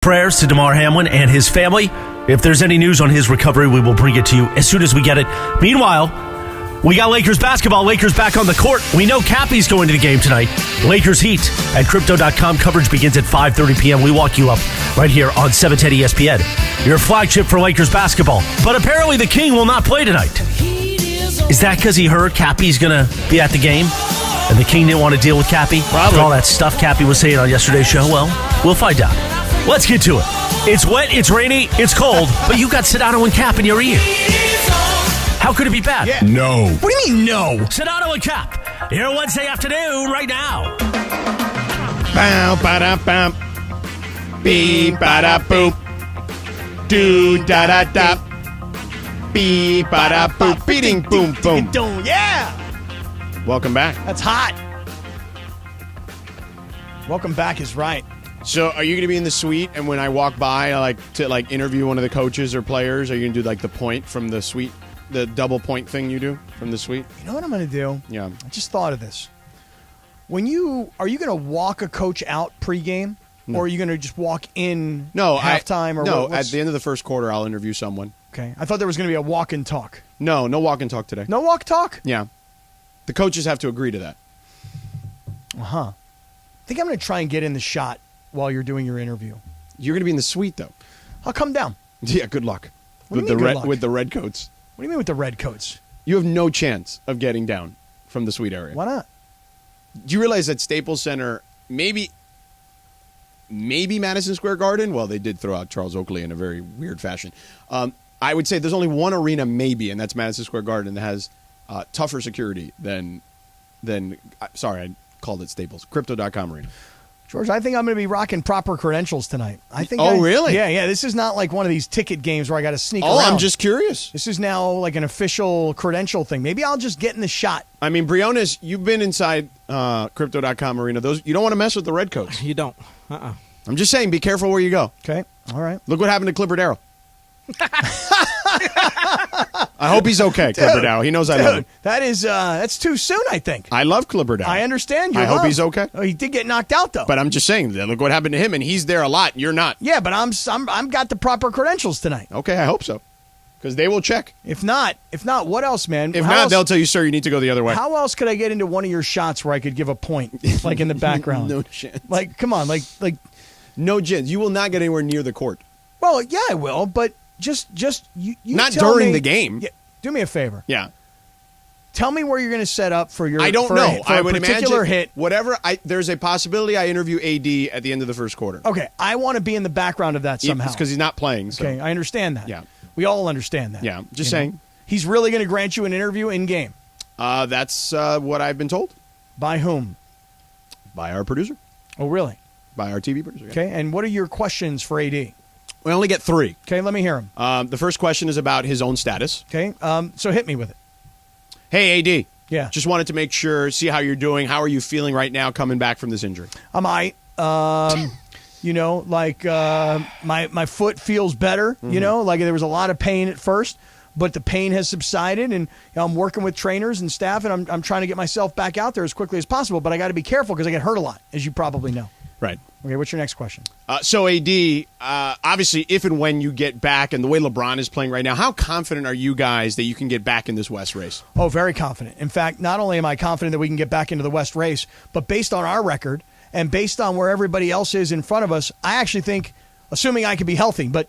Prayers to Damar Hamlin and his family. If there's any news on his recovery, we will bring it to you as soon as we get it. Meanwhile, we got Lakers basketball. Lakers back on the court. We know Cappy's going to the game tonight. Lakers Heat at Crypto.com. Coverage begins at 5:30 p.m. We walk you up right here on 710 ESPN. Your flagship for Lakers basketball. But apparently the King will not play tonight. Is that because he heard Cappy's going to be at the game? And the King didn't want to deal with Cappy? Probably. All that stuff Cappy was saying on yesterday's show? Well, we'll find out. Let's get to it. It's wet, it's rainy, it's cold, but you got Sedano and Kap in your ear. How could it be bad? Yeah. No. What do you mean, no? Sedano and Kap, here Wednesday afternoon right now. Bow, ba-da-bum. Beep, ba-da-boop. Do, da-da-da. Beep, ba-da-boop. Beating, boom, boom. Yeah. Welcome back. That's hot. Welcome back is right. So are you going to be in the suite, and when I walk by, I like to interview one of the coaches or players? Are you going to do the point from the suite, the double point thing you do from the suite? You know what I'm going to do? Yeah. I just thought of this. Are you going to walk a coach out pregame, or are you going to just walk in halftime? At the end of the first quarter, I'll interview someone. Okay. I thought there was going to be a walk and talk. No walk and talk today. No walk talk? Yeah. The coaches have to agree to that. I think I'm going to try and get in the shot while you're doing your interview. You're going to be in the suite, though. I'll come down. Yeah, good luck. What do you mean good luck? With the red coats. What do you mean with the red coats? You have no chance of getting down from the suite area. Why not? Do you realize that Staples Center, maybe Madison Square Garden? Well, they did throw out Charles Oakley in a very weird fashion. I would say there's only one arena maybe, and that's Madison Square Garden, that has tougher security than sorry, I called it Staples. Crypto.com arena. George, I think I'm going to be rocking proper credentials tonight. Really? Yeah. This is not like one of these ticket games where I got to sneak around. Oh, I'm just curious. This is now like an official credential thing. Maybe I'll just get in the shot. I mean, Briones, you've been inside Crypto.com arena. You don't want to mess with the red coats. You don't. I'm just saying, be careful where you go. Okay. All right. Look what happened to Clipper Darrell. I hope he's okay, Clipper Darrell. He knows I love him. That's too soon, I think. I love Clipper Darrell. I understand your I hope he's okay. Oh, he did get knocked out, though. But I'm just saying, look what happened to him, and he's there a lot, and you're not. Yeah, but I'm got the proper credentials tonight. Okay, I hope so. Because they will check. If not, what else, man? If not, they'll tell you, sir, you need to go the other way. How else could I get into one of your shots where I could give a point, like in the background? No chance. Like, come on, like. No chance. You will not get anywhere near the court. Well, yeah, I will, but just you not tell during me, the game. Yeah, do me a favor. Yeah. Tell me where you're going to set up for your. I don't know. I would particular imagine hit. Whatever. There's a possibility I interview AD at the end of the first quarter. Okay, I want to be in the background of that somehow. It's because he's not playing. So. Okay, I understand that. Yeah. We all understand that. Yeah. Just saying. Know? He's really going to grant you an interview in game. That's what I've been told. By whom? By our producer. Oh, really? By our TV producer. Yeah. Okay, and what are your questions for AD? We only get 3. Okay, let me hear them. The first question is about his own status. Okay, so hit me with it. Hey, AD. Yeah. Just wanted to make sure, see how you're doing. How are you feeling right now coming back from this injury? I'm all right. My foot feels better, like there was a lot of pain at first, but the pain has subsided, and I'm working with trainers and staff, and I'm trying to get myself back out there as quickly as possible, but I got to be careful because I get hurt a lot, as you probably know. Right. Okay, what's your next question? So, AD, obviously, if and when you get back, and the way LeBron is playing right now, how confident are you guys that you can get back in this West race? Oh, very confident. In fact, not only am I confident that we can get back into the West race, but based on our record and based on where everybody else is in front of us, I actually think, assuming I can be healthy, but,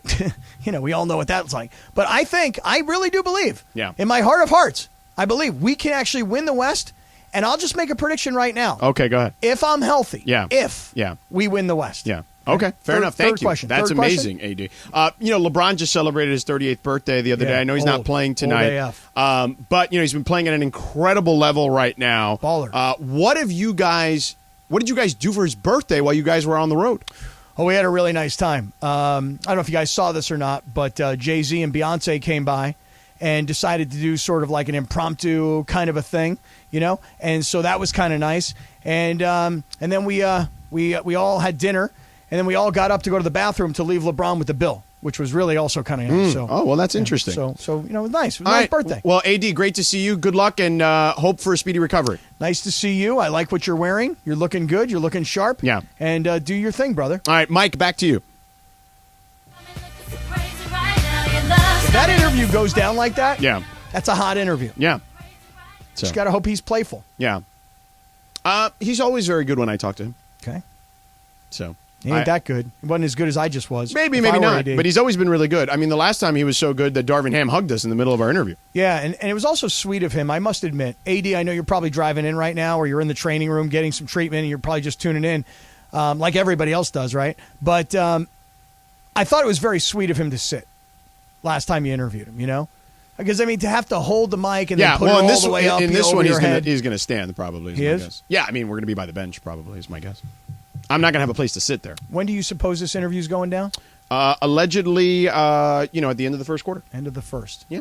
we all know what that's like. But I really do believe, in my heart of hearts, I believe we can actually win the West. And I'll just make a prediction right now. Okay, go ahead. If I'm healthy, we win the West. Yeah. Okay, fair enough. Thank you. Question. That's amazing, AD. LeBron just celebrated his 38th birthday the other day. I know he's not playing tonight. But, he's been playing at an incredible level right now. Baller. What did you guys do for his birthday while you guys were on the road? Oh, we had a really nice time. I don't know if you guys saw this or not, but Jay-Z and Beyonce came by and decided to do sort of like an impromptu kind of a thing, and so that was kind of nice. And then we all had dinner, and then we all got up to go to the bathroom to leave LeBron with the bill, which was really also kind of nice. So, well, that's interesting. So it was nice. It was a nice birthday. Well, AD, great to see you. Good luck, and hope for a speedy recovery. Nice to see you. I like what you're wearing. You're looking good. You're looking sharp. Yeah. And do your thing, brother. All right, Mike, back to you. interview goes down like that, Yeah. that's a hot interview. Yeah. So, Just got to hope he's playful. yeah. He's always very good when I talk to him. Okay. So He ain't that good. He wasn't as good as I just was. maybe if I were not. AD. But he's always been really good. I mean, the last time he was so good that Darvin Ham hugged us in the middle of our interview. Yeah, and it was also sweet of him, I must admit. AD, I know you're probably driving in right now or you're in the training room getting some treatment and you're probably just tuning in like everybody else does, right? But I thought it was very sweet of him to sit last time you interviewed him, you know? Because, I mean, to have to hold the mic and then put it all the way up in this over one, your head. he's going to stand probably. He my is? guess. Yeah, I mean, we're going to be by the bench probably is my guess. I'm not going to have a place to sit there. When do you suppose this interview's going down? Allegedly, at the end of the first quarter. End of the first. Yeah.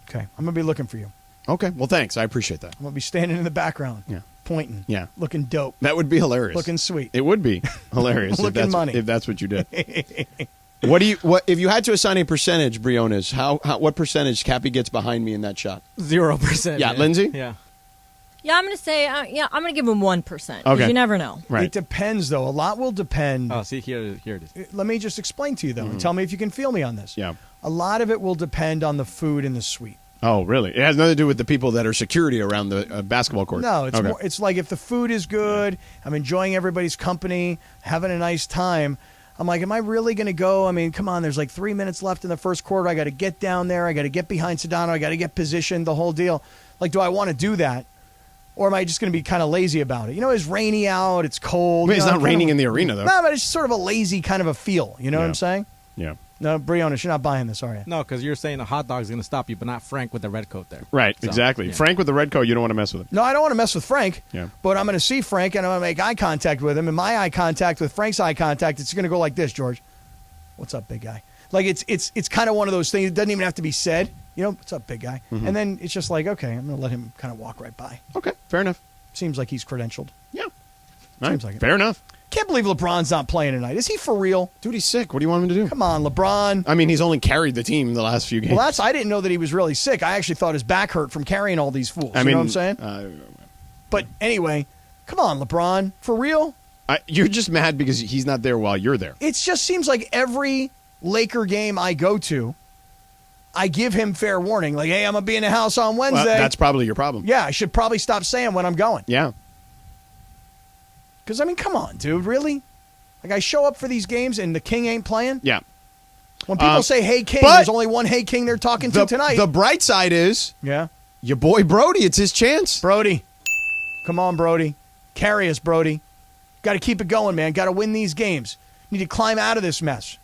Okay. I'm going to be looking for you. Okay. Well, thanks. I appreciate that. I'm going to be standing in the background. Yeah. Pointing. Yeah. Looking dope. That would be hilarious. Looking sweet. It would be hilarious Looking money. if that's what you did. What if you had to assign a percentage, Briones? What percentage Cappy gets behind me in that shot? 0%. Yeah, man. Lindsay? Yeah. Yeah, I'm going to say, I'm going to give him 1%. Okay. You never know. Right. It depends, though. A lot will depend. Oh, see, here it is. Let me just explain to you, though, and tell me if you can feel me on this. Yeah. A lot of it will depend on the food in the suite. Oh, really? It has nothing to do with the people that are security around the basketball court. No, it's okay. more, it's like if the food is good, I'm enjoying everybody's company, having a nice time. I'm like, am I really going to go? I mean, come on, there's like 3 minutes left in the first quarter. I got to get down there. I got to get behind Sedano. I got to get positioned, the whole deal. Like, do I want to do that? Or am I just going to be kind of lazy about it? You know, it's rainy out. It's cold. I mean, it's not raining in the arena, though. No, but it's sort of a lazy kind of a feel. You know what I'm saying? Yeah. No, Briones, you're not buying this, are you? No, because you're saying a hot dog is going to stop you, but not Frank with the red coat there. Right, So, exactly. yeah. Frank with the red coat, you don't want to mess with him. No, I don't want to mess with Frank. Yeah. But I'm going to see Frank and I'm going to make eye contact with him. And my eye contact with Frank's eye contact, it's going to go like this, George. What's up, big guy? Like it's kind of one of those things. It doesn't even have to be said. You know, what's up, big guy? Mm-hmm. And then it's just like, okay, I'm going to let him kind of walk right by. Okay, fair enough. Seems like he's credentialed. Yeah. All Seems right, like it. fair enough. Can't believe LeBron's not playing tonight. Is he for real? Dude, he's sick. What do you want him to do? Come on, LeBron. I mean, he's only carried the team the last few games. Well, I didn't know that he was really sick. I actually thought his back hurt from carrying all these fools. I You mean, know what I'm saying? But anyway, come on, LeBron. For real? You're just mad because he's not there while you're there. It just seems like every Laker game I go to, I give him fair warning. Like, hey, I'm going to be in the house on Wednesday. Well, that's probably your problem. Yeah, I should probably stop saying when I'm going. Yeah. Because, I mean, come on, dude. Really? Like, I show up for these games and the King ain't playing? Yeah. When people say, hey, King, but there's only one hey, King they're talking to tonight. The bright side is Yeah. your boy Brody. It's his chance. Brody. Come on, Brody. Carry us, Brody. Got to keep it going, man. Got to win these games. Need to climb out of this mess.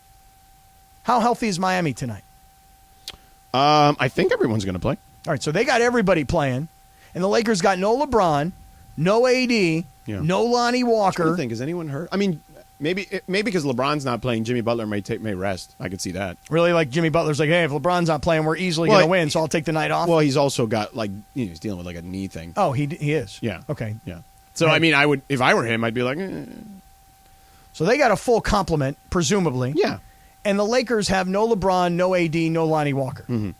How healthy is Miami tonight? I think everyone's going to play. All right, so they got everybody playing, and the Lakers got no LeBron, no AD, no Lonnie Walker. I think, is anyone hurt? I mean, maybe because LeBron's not playing, Jimmy Butler may rest. I could see that. Really, like Jimmy Butler's like, hey, if LeBron's not playing, we're easily going to win, so I'll take the night off. Well, he's also got he's dealing with like a knee thing. Oh, he is. Yeah. Okay. Yeah. So I mean, I would if I were him, I'd be like, So they got a full complement, presumably. yeah. And the Lakers have no LeBron, no AD, no Lonnie Walker. Mm-hmm.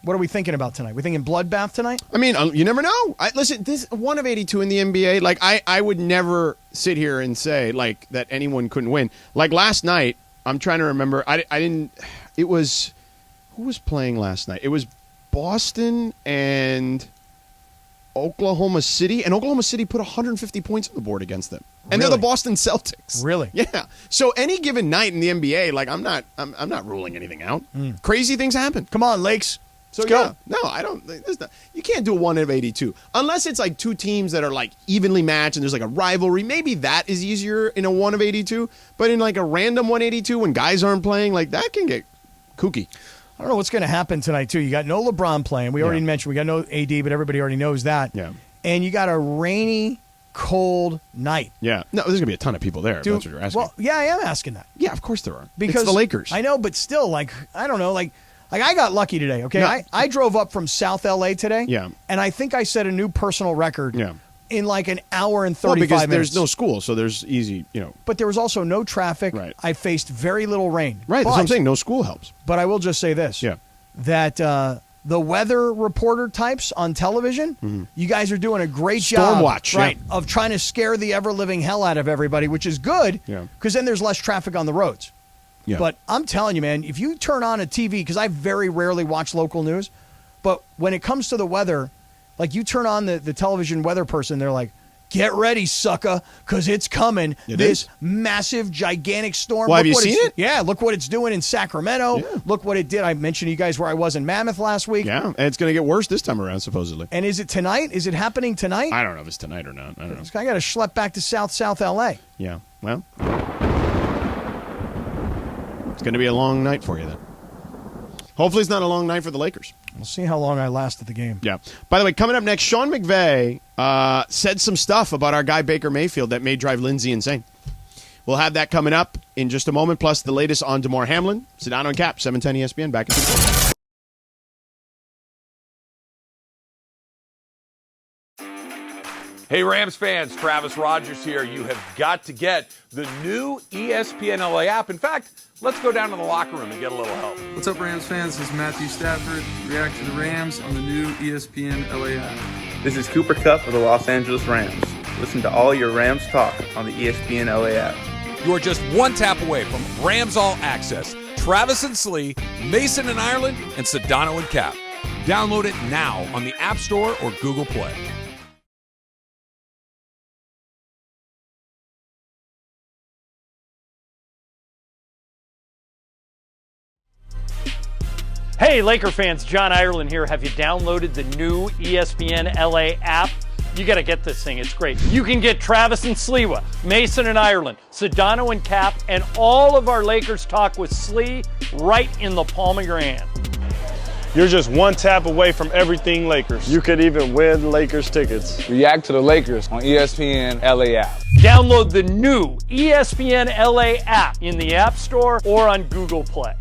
What are we thinking about tonight? We thinking bloodbath tonight? I mean, you never know. Listen, this 1 of 82 in the NBA. Like, I would never sit here and say like that anyone couldn't win. Like last night, I'm trying to remember. I didn't. It was who was playing last night? It was Boston and Oklahoma City, and Oklahoma City put 150 points on the board against them, and they're Really? the Boston Celtics. Really? Yeah. So any given night in the NBA, like I'm not ruling anything out. Crazy things happen. Come on, Lakes. So Let's go. yeah, no, I don't. You can't do a 1 of 82 unless it's like two teams that are like evenly matched and there's like a rivalry. Maybe that is easier in a 1 of 82, but in like a random 182 when guys aren't playing, like that can get kooky. I don't know what's going to happen tonight, too. You got no LeBron playing. We already mentioned we got no AD, but everybody already knows that. Yeah. And you got a rainy, cold night. Yeah, no, there's gonna be a ton of people there. If Dude, that's what you're asking. Well, yeah, I am asking that. Yeah, of course there are. Because it's the Lakers. I know, but still, like, I don't know, like I got lucky today, okay? No. I drove up from South L.A. today. Yeah. And I think I set a new personal record Yeah. in like an hour and 35 Well, because minutes. there's no school, so there's easy, But there was also no traffic. Right. I faced very little rain. Right, that's what I'm saying. No school helps. But I will just say this. Yeah. That the weather reporter types on television, you guys are doing a great Storm job, watch, right, yeah. of trying to scare the ever-living hell out of everybody, which is good Yeah. because then there's less traffic on the roads. Yeah. But I'm telling you, man, if you turn on a TV, because I very rarely watch local news, but when it comes to the weather, like you turn on the television weather person, they're like, get ready, sucker, because it's coming. This massive, gigantic storm. Well, have you seen it? Yeah, look what it's doing in Sacramento. Yeah. Look what it did. I mentioned to you guys where I was in Mammoth last week. Yeah, and it's going to get worse this time around, supposedly. And is it tonight? Is it happening tonight? I don't know if it's tonight or not. I don't know. I got to schlep back to South L.A. Yeah, well, it's going to be a long night for you then. Hopefully it's not a long night for the Lakers. We'll see how long I last at the game. Yeah. By the way, coming up next, Sean McVay said some stuff about our guy Baker Mayfield that may drive Lindsay insane. We'll have that coming up in just a moment, plus the latest on DeMar Hamlin, Sedano and Kap, 710 ESPN, back in 2. Hey Rams fans, Travis Rogers here. You have got to get the new ESPN LA app. In fact, let's go down to the locker room and get a little help. What's up, Rams fans? This is Matthew Stafford. React to the Rams on the new ESPN LA app. This is Cooper Kupp of the Los Angeles Rams. Listen to all your Rams talk on the ESPN LA app. You are just one tap away from Rams All Access. Travis and Slee, Mason and Ireland, and Sedano and Kap. Download it now on the App Store or Google Play. Hey, Laker fans, John Ireland here. Have you downloaded the new ESPN LA app? You got to get this thing. It's great. You can get Travis and Sliwa, Mason and Ireland, Sedano and Kap, and all of our Lakers talk with Slee right in the palm of your hand. You're just one tap away from everything Lakers. You could even win Lakers tickets. React to the Lakers on ESPN LA app. Download the new ESPN LA app in the App Store or on Google Play.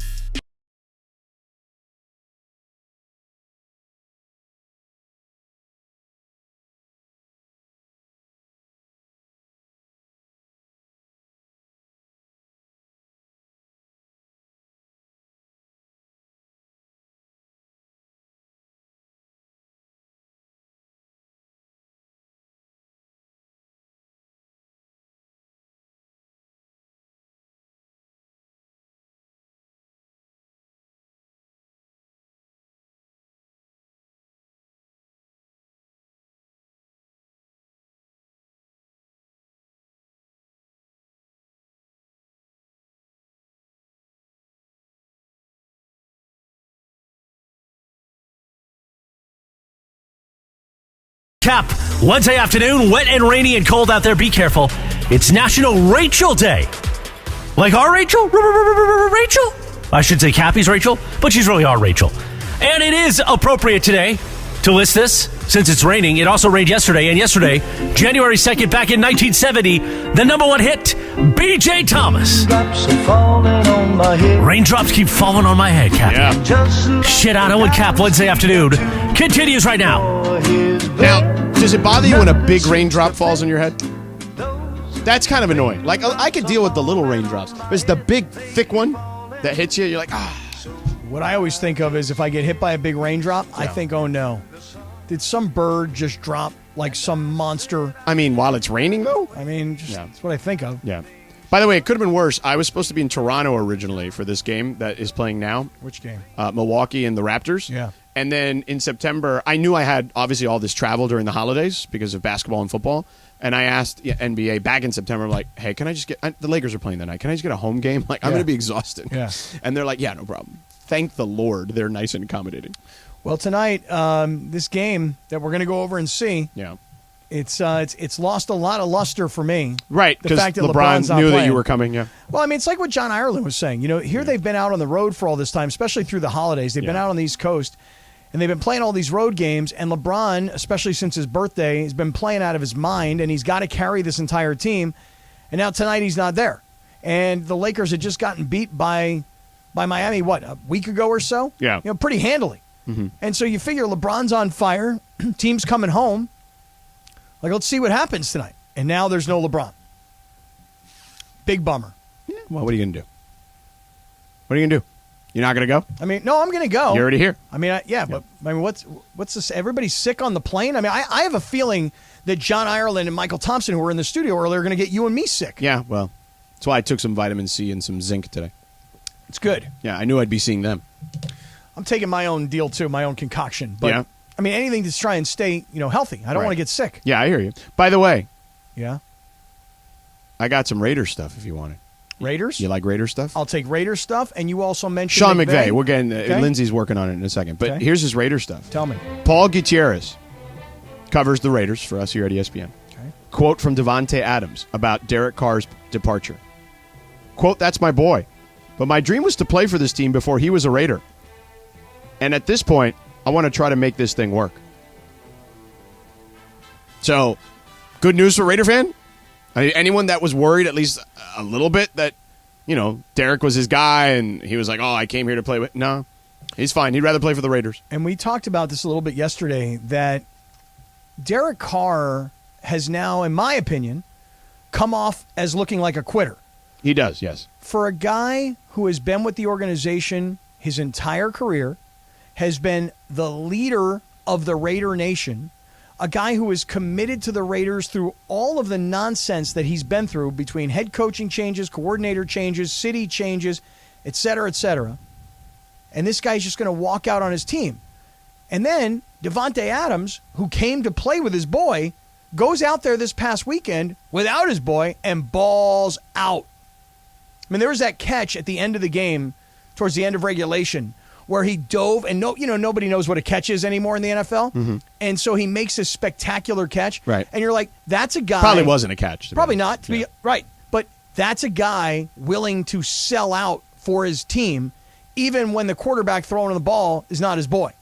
Kap, Wednesday afternoon, wet and rainy and cold out there. Be careful. It's National Rachel Day. Like our Rachel? Rachel? I should say Cappy's Rachel, but she's really our Rachel. And it is appropriate today to list this since it's raining. It also rained yesterday, and yesterday, January 2nd, back in 1970, the number one hit, B.J. Thomas. Raindrops keep falling on my head, Cappy. Yeah. Shit, I know when Kap Wednesday afternoon continues right now. Now, does it bother you when a big raindrop falls on your head? That's kind of annoying. Like, I could deal with the little raindrops, but it's the big, thick one that hits you. You're like, ah. What I always think of is if I get hit by a big raindrop, I think, oh no. Did some bird just drop like some monster? I mean, while it's raining, though? I mean, that's what I think of. Yeah. By the way, it could have been worse. I was supposed to be in Toronto originally for this game that is playing now. Which game? Milwaukee and the Raptors. Yeah. And then in September, I knew I had obviously all this travel during the holidays because of basketball and football. And I asked NBA back in September, I'm like, hey, can I just get the Lakers are playing that night. Can I just get a home game? Like, I'm going to be exhausted. Yeah. And they're like, yeah, no problem. Thank the Lord. They're nice and accommodating. Well, tonight, this game that we're going to go over and see, it's lost a lot of luster for me. Right, because LeBron knew that you were coming, yeah. Well, I mean, it's like what John Ireland was saying. You know, here they've been out on the road for all this time, especially through the holidays. They've been out on the East Coast, and they've been playing all these road games, and LeBron, especially since his birthday, has been playing out of his mind, and he's got to carry this entire team, and now tonight he's not there. And the Lakers had just gotten beat by Miami, what, a week ago or so? Yeah. You know, pretty handily. Mm-hmm. And so you figure LeBron's on fire, team's coming home. Like, let's see what happens tonight. And now there's no LeBron. Big bummer. Yeah. Well, what are you going to do? What are you going to do? You're not going to go? I mean, no, I'm going to go. You're already here. I mean, but I mean, what's this? Everybody's sick on the plane? I mean, I have a feeling that John Ireland and Michael Thompson, who were in the studio earlier, are going to get you and me sick. Yeah, well, that's why I took some vitamin C and some zinc today. It's good. Yeah, I knew I'd be seeing them. I'm taking my own deal, too, my own concoction. But, Yeah. I mean, anything to try and stay, healthy. I don't want to get sick. Yeah, I hear you. By the way, Yeah. I got some Raiders stuff if you want it. Raiders? You like Raiders stuff? I'll take Raiders stuff, and you also mentioned Sean McVay. We're getting Okay. Lindsay's working on it in a second. But Okay. here's his Raiders stuff. Tell me. Paul Gutierrez covers the Raiders for us here at ESPN. Okay. Quote from Devontae Adams about Derek Carr's departure. Quote, "That's my boy. But my dream was to play for this team before he was a Raider. And at this point, I want to try to make this thing work." So, good news for Raider fan? I mean, anyone that was worried at least a little bit that, Derek was his guy and he was like, "Oh, I came here to play with." No, he's fine. He'd rather play for the Raiders. And we talked about this a little bit yesterday, that Derek Carr has now, in my opinion, come off as looking like a quitter. He does, yes. For a guy who has been with the organization his entire career, has been the leader of the Raider Nation, a guy who is committed to the Raiders through all of the nonsense that he's been through between head coaching changes, coordinator changes, city changes, et cetera, and this guy's just going to walk out on his team. And then Devontae Adams, who came to play with his boy, goes out there this past weekend without his boy and balls out. I mean, there was that catch at the end of the game, towards the end of regulation, where he dove, and nobody knows what a catch is anymore in the NFL. Mm-hmm. And so he makes a spectacular catch. Right. And you're like, that's a guy. Probably wasn't a catch. Probably not. To be right. But that's a guy willing to sell out for his team, even when the quarterback throwing the ball is not his boy.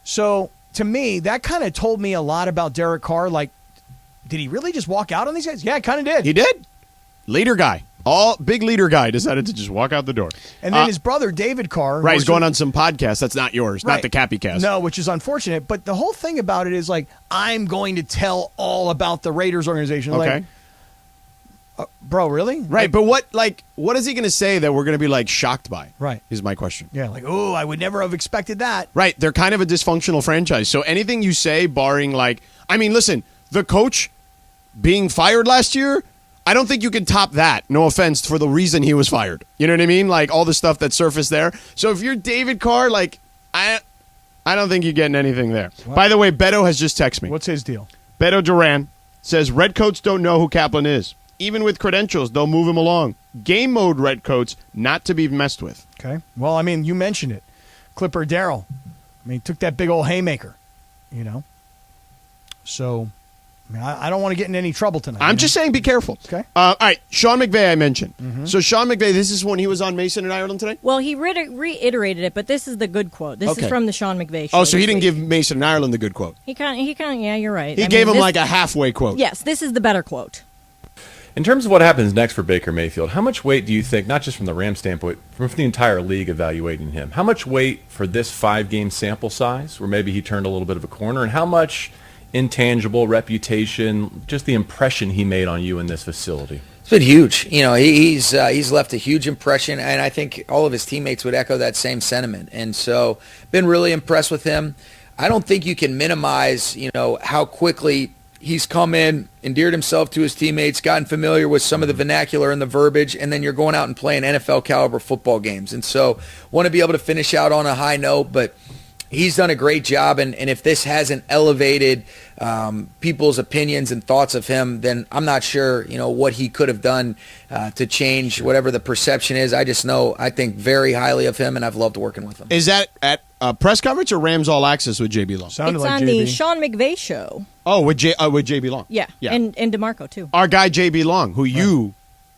So to me, that kind of told me a lot about Derek Carr. Like, did he really just walk out on these guys? Yeah, it kind of did. He did. Leader guy. Big leader guy decided to just walk out the door. And then his brother, David Carr. Right, he's going on some podcast. That's not yours, not the Cappy Cast. No, which is unfortunate. But the whole thing about it is like, I'm going to tell all about the Raiders organization. Okay. Like, bro, really? Right, but what is he going to say that we're going to be shocked by? Right. Is my question. Yeah, like, oh, I would never have expected that. Right, they're kind of a dysfunctional franchise. So anything you say, barring listen, the coach being fired last year, I don't think you can top that. No offense for the reason he was fired. You know what I mean? Like all the stuff that surfaced there. So if you're David Carr, I don't think you're getting anything there. What? By the way, Beto has just texted me. What's his deal? Beto Duran says Redcoats don't know who Kaplan is. Even with credentials, they'll move him along. Game mode Redcoats not to be messed with. Okay. Well, I mean, you mentioned it. Clipper Darrell. I mean, he took that big old haymaker, So, I mean, I don't want to get in any trouble tonight. I'm just saying be careful. Okay. All right, Sean McVay I mentioned. Mm-hmm. So Sean McVay, this is when he was on Mason and Ireland today? Well, he reiterated it, but this is the good quote. This is from the Sean McVay show. Oh, so he didn't week. give Mason and Ireland the good quote. He kind of, yeah, you're right. He gave him a halfway quote. Yes, this is the better quote. In terms of what happens next for Baker Mayfield, how much weight do you think, not just from the Rams standpoint, from the entire league evaluating him, how much weight for this 5-game sample size, where maybe he turned a little bit of a corner, and how much intangible reputation, just the impression he made on you in this facility? It's been huge. He's left a huge impression, and I think all of his teammates would echo that same sentiment. And so, been really impressed with him. I don't think you can minimize, how quickly he's come in, endeared himself to his teammates, gotten familiar with some of the vernacular and the verbiage, and then you're going out and playing NFL caliber football games. And so, want to be able to finish out on a high note, but he's done a great job, and if this hasn't elevated people's opinions and thoughts of him, then I'm not sure, what he could have done to change whatever the perception is. I just know I think very highly of him, and I've loved working with him. Is that at press coverage or Rams All Access with JB Long? It's on the Sean McVay show. Oh, with JB Long. Yeah. And DeMarco, too. Our guy JB Long, who you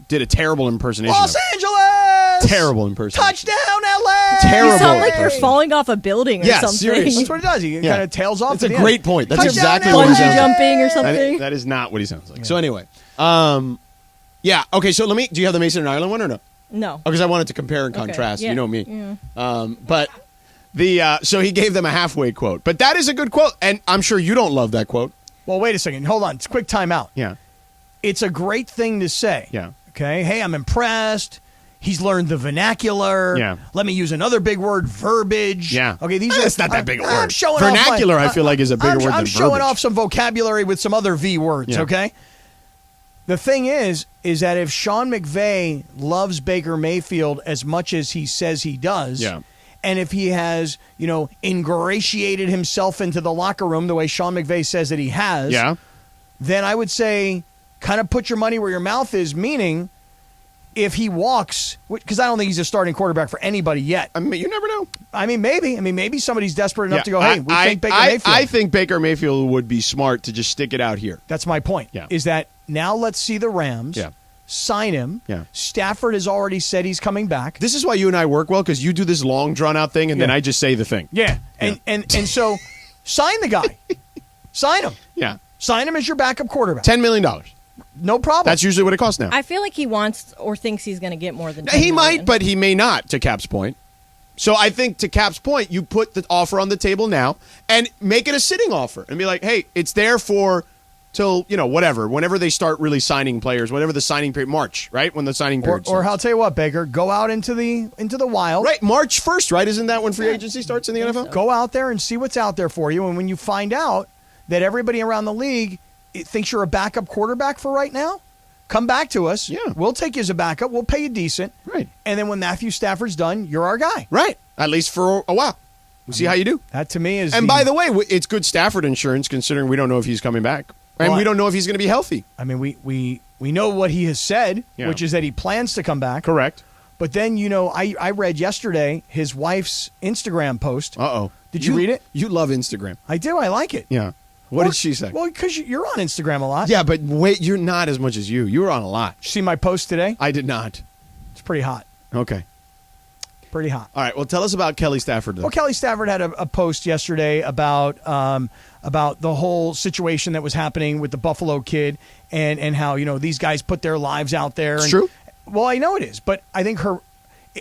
did a terrible impersonation Los of. Angeles! Terrible impersonation. Touchdown, LA! Terrible. You sound like you're falling off a building or something. Seriously. That's what he does. He kind of tails off. That's a great point. That's Touchdown, exactly what he sounds like. jumping or something. That is not what he sounds like. So anyway, okay. So do you have the Mason and Ireland one or no? No. Because I wanted to compare and contrast. Yeah. You know me. Yeah. But so he gave them a halfway quote. But that is a good quote, and I'm sure you don't love that quote. Well, wait a second. Hold on. It's a quick timeout. Yeah. It's a great thing to say. Yeah. Okay. Hey, I'm impressed. He's learned the vernacular. Yeah. Let me use another big word, verbiage. Yeah. Okay. That's not that big a word. I'm showing vernacular, off I feel like, is a bigger word than I'm showing verbiage. off some vocabulary with some other V words. Yeah. Okay. The thing is that if Sean McVay loves Baker Mayfield as much as he says he does, and if he has, ingratiated himself into the locker room the way Sean McVay says that he has, then I would say kind of put your money where your mouth is, meaning if he walks, because I don't think he's a starting quarterback for anybody yet. I mean, you never know. I mean, maybe somebody's desperate enough to go, hey, we think Baker Mayfield. I think Baker Mayfield would be smart to just stick it out here. That's my point, is that now let's see the Rams sign him. Stafford has already said he's coming back. This is why you and I work well, because you do this long, drawn-out thing, and then I just say the thing. And so sign the guy. Sign him. Sign him as your backup quarterback. $10 million. No problem. That's usually what it costs now. I feel like he wants or thinks he's going to get more than $10 He million. might, but he may not, to Cap's point. So I think to Cap's point, you put the offer on the table now and make it a sitting offer and be like, hey, it's there for till, whatever, whenever they start really signing players, whatever the signing period, March, right? When the signing period Or starts. I'll tell you what, Baker, go out into the wild. Right, March 1st, right? Isn't that when free agency starts in the NFL? Go out there and see what's out there for you. And when you find out that everybody around the league thinks you're a backup quarterback for right now, come back to us. We'll take you as a backup. We'll pay you decent. Right. And then when Matthew Stafford's done, you're our guy. Right. At least for a while. We'll see how you do. That to me is. And by the way, it's good Stafford insurance considering we don't know if he's coming back. And we don't know if he's going to be healthy. I mean, we know what he has said, which is that he plans to come back. Correct. But then, I read yesterday his wife's Instagram post. Uh-oh. Did you read it? You love Instagram. I do. I like it. Yeah. What did she say? Well, because you're on Instagram a lot. Yeah, but wait, you're not as much as you. You were on a lot. Did you see my post today? I did not. It's pretty hot. Okay. Pretty hot. All right. Well, tell us about Kelly Stafford, though. Well, Kelly Stafford had a post yesterday about the whole situation that was happening with the Buffalo kid and how, these guys put their lives out there. It's true. Well, I know it is, but I think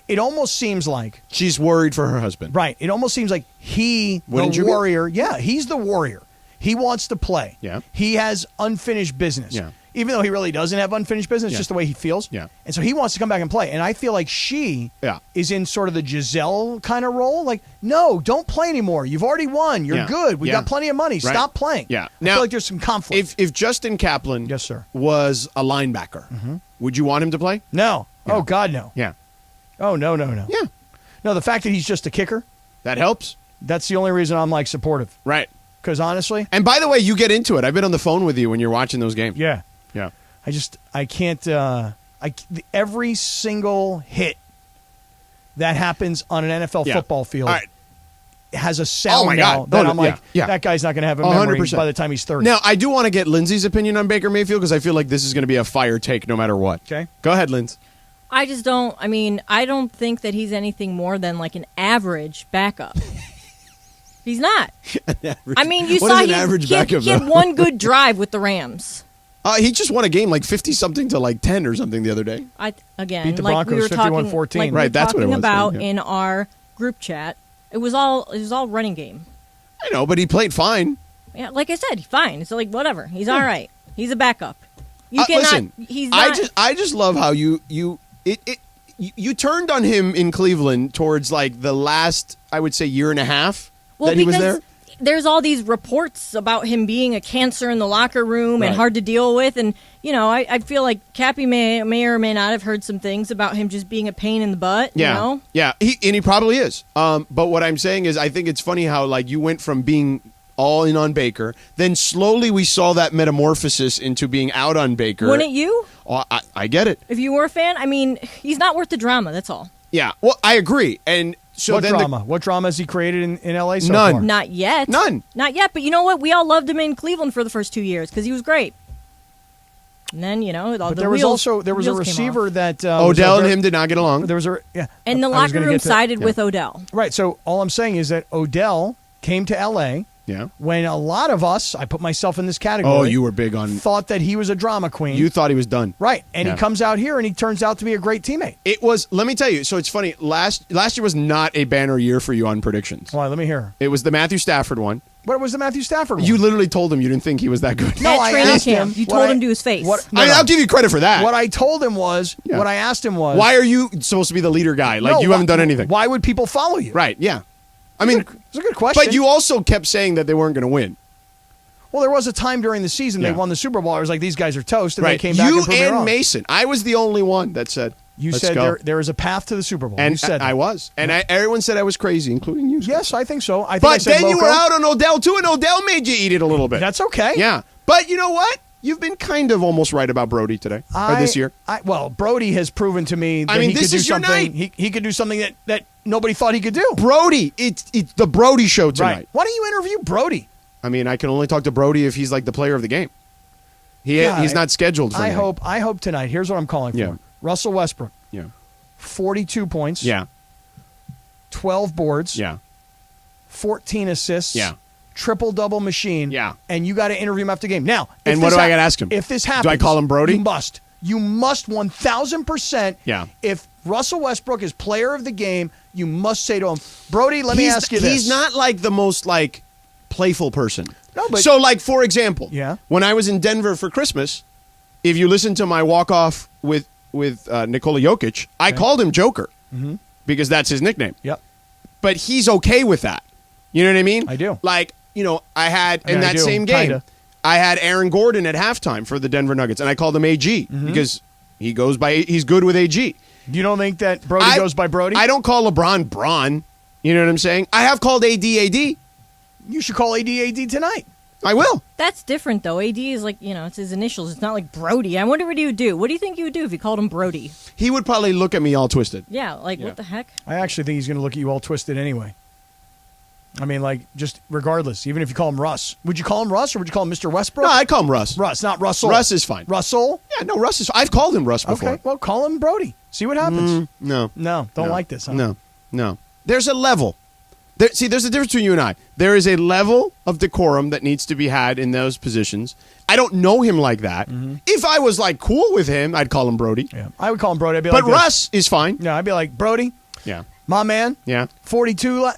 it almost seems like she's worried for her husband. Right. It almost seems like the warrior. Yeah, he's the warrior. He wants to play. Yeah. He has unfinished business. Yeah. Even though he really doesn't have unfinished business, just the way he feels. Yeah. And so he wants to come back and play. And I feel like she is in sort of the Giselle kind of role. Like, no, don't play anymore. You've already won. You're good. We got plenty of money. Right. Stop playing. Yeah. I feel like there's some conflict. If Justin Kaplan was a linebacker, would you want him to play? No. Yeah. Oh, God, no. Yeah. Oh, no. Yeah. No, the fact that he's just a kicker. That helps. That's the only reason I'm, supportive. Right. Because honestly. And by the way, you get into it. I've been on the phone with you when you're watching those games. Yeah. Yeah. I can't. Every single hit that happens on an NFL football field has a sound now that I'm like, that guy's not going to have a memory 100%. by the time he's 30. Now, I do want to get Lindsay's opinion on Baker Mayfield because I feel like this is going to be a fire take no matter what. Okay. Go ahead, Lindsay. I just don't. I mean, I don't think that he's anything more than like an average backup. He's not. I mean, you saw he had one good drive with the Rams. He just won a game like 50-something to 10 or something the other day. Beat the like Broncos we were talking, 51-14. like Right, that's what it was. about Yeah. in our group chat. It was all running game. I know, but he played fine. Yeah, like I said, fine. It's like whatever. He's all right. He's a backup. You cannot. Listen, he's not. I just love how you turned on him in Cleveland towards the last, I would say, year and a half that he was there. There's all these reports about him being a cancer in the locker room and hard to deal with. And, I feel like Cappy may or may not have heard some things about him just being a pain in the butt, Yeah. Yeah, he probably is. But what I'm saying is I think it's funny how, you went from being all in on Baker, then slowly we saw that metamorphosis into being out on Baker. Wouldn't you? Oh, I get it. If you were a fan, I mean, he's not worth the drama, that's all. Yeah, well, I agree. And so what then drama? What drama has he created in LA so None. far? Not yet. None. Not yet, but you know what? We all loved him in Cleveland for the first 2 years because he was great. And then, But there was a receiver that Odell and him did not get along. There was and the locker room sided with Odell. Right. So all I'm saying is that Odell came to LA. Yeah. When a lot of us, I put myself in this category. Oh, you were big on. Thought that he was a drama queen. You thought he was done. Right. And he comes out here and he turns out to be a great teammate. It was, let me tell you, so it's funny. Last year was not a banner year for you on predictions. Why? Let me hear. It was the Matthew Stafford one. What was the Matthew Stafford one? You literally told him you didn't think he was that good. No, I asked him. You told him to his face. I'll give you credit for that. What I told him was, what I asked him was, why are you supposed to be the leader guy? You haven't done anything. Why would people follow you? Right, yeah. I mean, it's a good question. But you also kept saying that they weren't going to win. Well, there was a time during the season they won the Super Bowl. I was like, these guys are toast, and they came back you and proved me wrong. Mason. I was the only one that said, You Let's said go. there is a path to the Super Bowl. And you said I was. And everyone said I was crazy, including you. Yes, I think so. I think but I said then you loco. were out on Odell, too, and Odell made you eat it a little bit. That's okay. Yeah. But you know what? You've been kind of almost right about Brody today, or this year. Well, Brody has proven to me that he could do something. He could do something that nobody thought he could do. Brody, it's the Brody show tonight. Right. Why don't you interview Brody? I mean, I can only talk to Brody if he's like the player of the game. He's not scheduled for I anything. I hope tonight. Here's what I'm calling for. Yeah. Russell Westbrook. Yeah. 42 points. Yeah. 12 boards. Yeah. 14 assists. Yeah. Triple-double machine. Yeah. And you got to interview him after the game. Now, and what do I got to ask him? If this happens. Do I call him Brody? You must. You must 1,000%. Yeah. If Russell Westbrook is player of the game, you must say to him, Brody, let me ask you this. He's not like the most playful person. No, but so for example, yeah. When I was in Denver for Christmas, if you listen to my walk-off with Nikola Jokic, I called him Joker because that's his nickname. Yep. But he's okay with that. You know what I mean? I do. I had in that same game, kinda. I had Aaron Gordon at halftime for the Denver Nuggets, and I called him AG because he's good with AG. You don't think that Brody goes by Brody? I don't call LeBron Bron. You know what I'm saying? I have called AD. You should call AD tonight. I will. That's different, though. AD is it's his initials. It's not like Brody. I wonder what he would do. What do you think he would do if you called him Brody? He would probably look at me all twisted. Yeah, what the heck? I actually think he's going to look at you all twisted anyway. I mean, just regardless, even if you call him Russ. Would you call him Russ or would you call him Mr. Westbrook? No, I'd call him Russ. Russ, not Russell. Russ is fine. Russell? Yeah, no, Russ is fine. I've called him Russ before. Okay, well, call him Brody. See what happens. No. Don't like this, huh? No. There's a level. There's a difference between you and I. There is a level of decorum that needs to be had in those positions. I don't know him like that. If I was cool with him, I'd call him Brody. Yeah, I would call him Brody. I'd be but like Russ is fine. Yeah, I'd be like, Brody. Yeah. My man. Yeah. 42,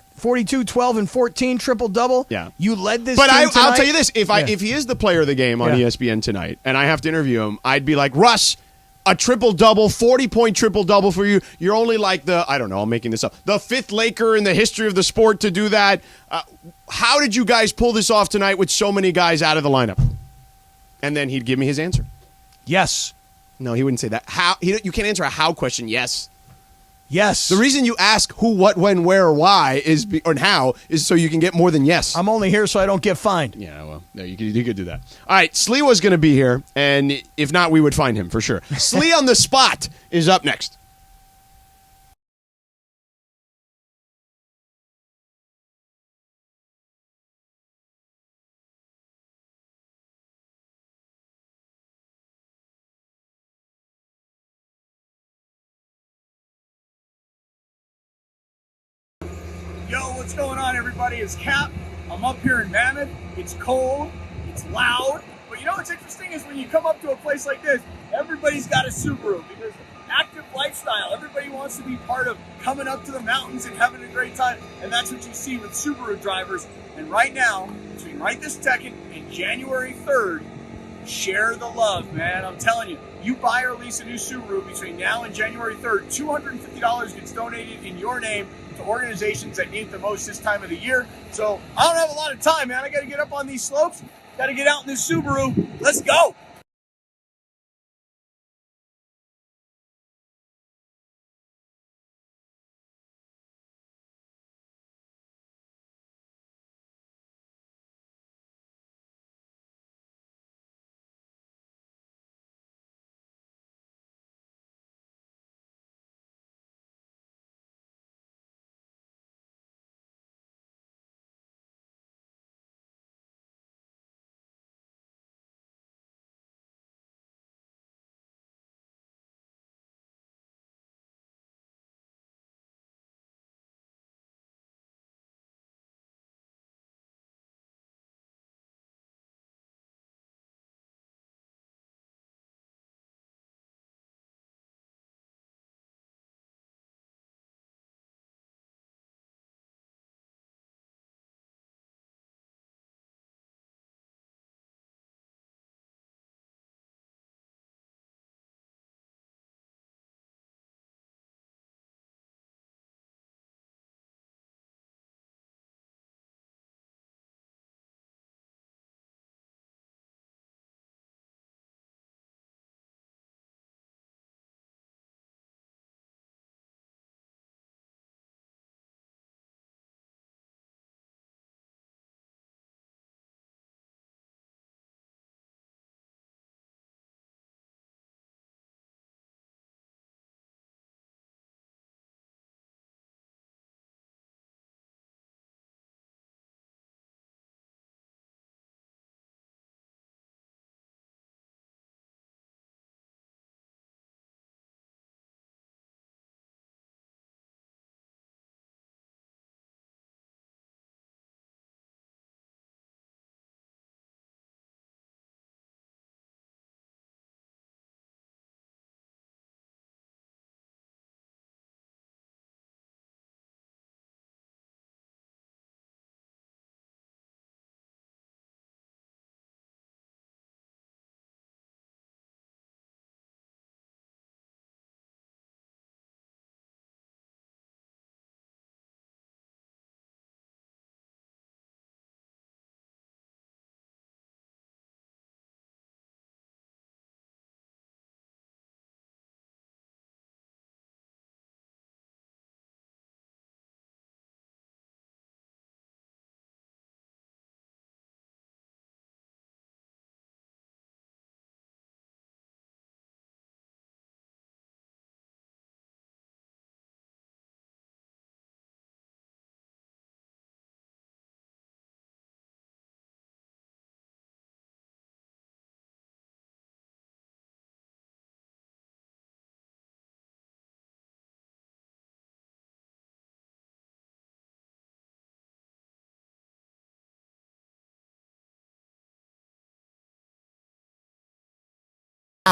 12, and 14, triple-double. Yeah. You led this But team I'll tonight. tell you this. If he is the player of the game on ESPN tonight and I have to interview him, I'd be like, Russ, a triple-double, 40-point triple-double for you. You're only I don't know, I'm making this up, the fifth Laker in the history of the sport to do that. How did you guys pull this off tonight with so many guys out of the lineup? And then he'd give me his answer. Yes. No, he wouldn't say that. How? You can't answer a how question. Yes. Yes. The reason you ask who, what, when, where, or why or how is so you can get more than yes. I'm only here so I don't get fined. Yeah, well, no, you could do that. All right, Sliwa's going to be here, and if not, we would find him for sure. Slee on the spot is up next. Yo, what's going on, everybody? It's Cap. I'm up here in Mammoth. It's cold. It's loud. But you know what's interesting is when you come up to a place like this, everybody's got a Subaru because active lifestyle. Everybody wants to be part of coming up to the mountains and having a great time. And that's what you see with Subaru drivers. And right now, between right this second and January 3rd, share the love, man. I'm telling you, you buy or lease a new Subaru between now and January 3rd, $250 gets donated in your name to organizations that need it the most this time of the year. So I don't have a lot of time, man. I got to get up on these slopes. Got to get out in this Subaru. Let's go.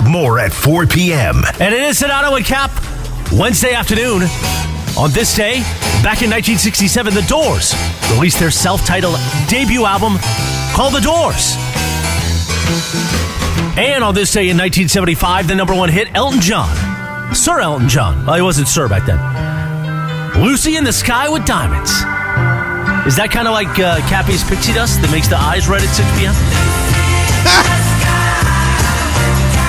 More at 4 p.m. And it is Sedano and Kap, Wednesday afternoon. On this day, back in 1967, The Doors released their self-titled debut album called The Doors. And on this day in 1975, the number one hit, Elton John. Sir Elton John. Well, he wasn't Sir back then. Lucy in the Sky with Diamonds. Is that kind of like Cappy's pixie dust that makes the eyes red at 6 p.m.?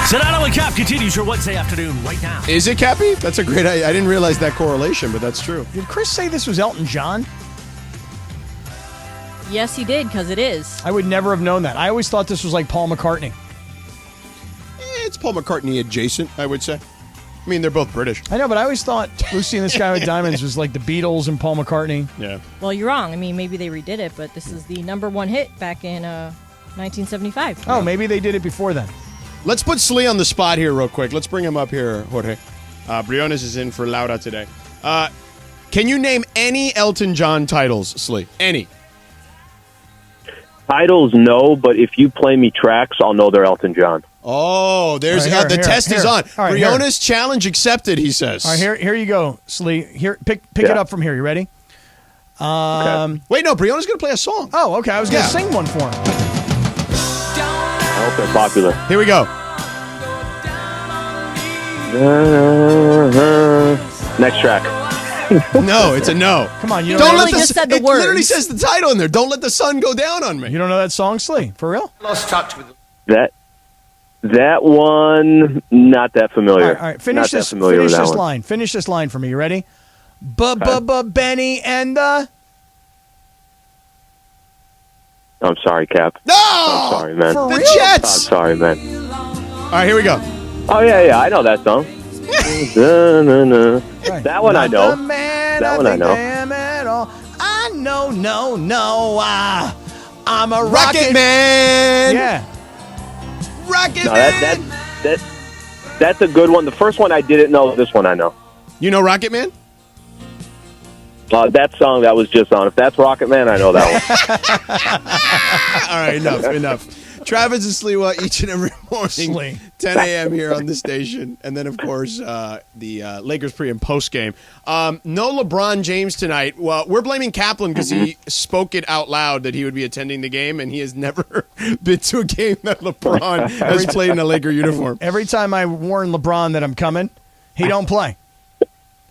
Sedano and Kap continues your Wednesday afternoon right now. Is it, Cappy? That's a great idea. I didn't realize that correlation, but that's true. Did Chris say this was Elton John? Yes, he did, because it is. I would never have known that. I always thought this was like Paul McCartney. It's Paul McCartney adjacent, I would say. I mean, they're both British. I know, but I always thought Lucy in the Sky with Diamonds was like the Beatles and Paul McCartney. Yeah. Well, you're wrong. I mean, maybe they redid it, but this is the number one hit back in 1975. Oh, maybe they did it before then. Let's put Slee on the spot here real quick. Let's bring him up here, Jorge. Briones is in for Laura today. Can you name any Elton John titles, Slee? Any? Titles, no, but if you play me tracks, I'll know they're Elton John. Oh, there's the test is on. All right, Briones challenge accepted, he says. All right, here you go, Slee. Here, pick it up from here. You ready? Okay. Wait, no, Briones going to play a song. Oh, okay. I was going to sing one for him. I hope they're popular. Here we go. Next track. No, it's a no. Come on, you don't know let the just said the it words. literally says the title in there. Don't let the sun go down on me. You don't know that song, Slee? For real? Lost touch with That one, not that familiar. All right. Finish not this. That familiar Finish with that this one. line. Finish this line for me. You ready? Benny and the. I'm sorry, Cap. No! I'm sorry, man. For The real? Jets! I'm sorry, man. All right, here we go. Oh, yeah, I know that song. That one I know. That one I know. I know, no. I'm a Rocket Man! Yeah. Rocket No, Man! that's a good one. The first one I didn't know. This one I know. You know Rocket Man? That song that was just on. If that's Rocket Man, I know that one. All right, enough. Travis and Sliwa each and every morning, Slee. 10 a.m. here on the station. And then, of course, the Lakers pre- and post-game. No LeBron James tonight. Well, we're blaming Kaplan because he spoke it out loud that he would be attending the game, and he has never been to a game that LeBron has played in a Laker uniform. Every time I warn LeBron that I'm coming, he don't play.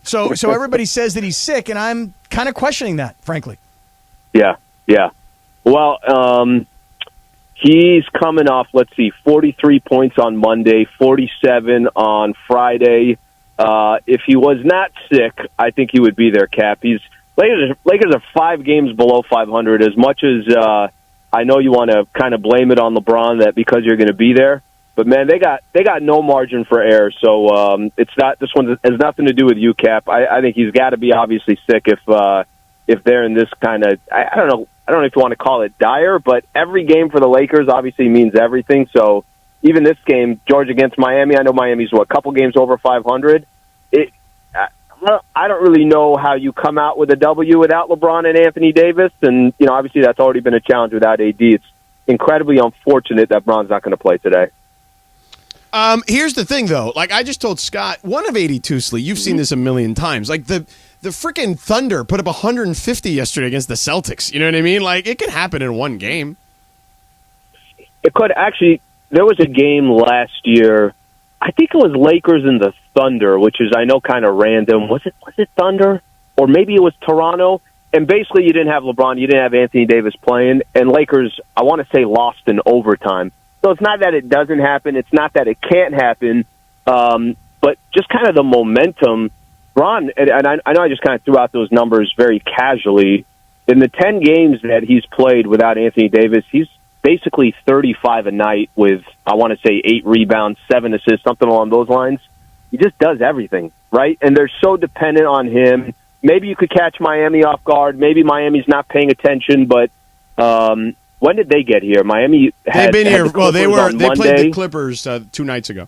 So everybody says that he's sick, and I'm kind of questioning that, frankly. Yeah. Well, he's coming off, 43 points on Monday, 47 on Friday. If he was not sick, I think he would be there, Cap. Lakers are 5 games below 500. As much as I know you want to kind of blame it on LeBron that because you're going to be there, but man, they got no margin for error. So it's not. This one has nothing to do with you, Cap. I think he's got to be obviously sick if they're in this kind of. I don't know. I don't know if you want to call it dire, but every game for the Lakers obviously means everything. So even this game, George against Miami, I know Miami's a couple games over 500. I don't really know how you come out with a W without LeBron and Anthony Davis, and obviously that's already been a challenge without AD. It's incredibly unfortunate that Bron's not going to play today. Here's the thing, though. I just told Scott, 1 of 82, Slee. You've seen this a million times. The freaking Thunder put up 150 yesterday against the Celtics. You know what I mean? It can happen in one game. It could actually. There was a game last year. I think it was Lakers and the Thunder, which is I know kind of random. Was it Thunder or maybe it was Toronto? And basically, you didn't have LeBron, you didn't have Anthony Davis playing, and Lakers, I want to say, lost in overtime. So it's not that it doesn't happen. It's not that it can't happen. But just kind of the momentum. Ron, and I know I just kind of threw out those numbers very casually. In the 10 games that he's played without Anthony Davis, he's basically 35 a night with, I want to say, 8 rebounds, 7 assists, something along those lines. He just does everything, right? And they're so dependent on him. Maybe you could catch Miami off guard. Maybe Miami's not paying attention, but when did they get here? Miami They've been here. Well, they played the Clippers 2 nights ago.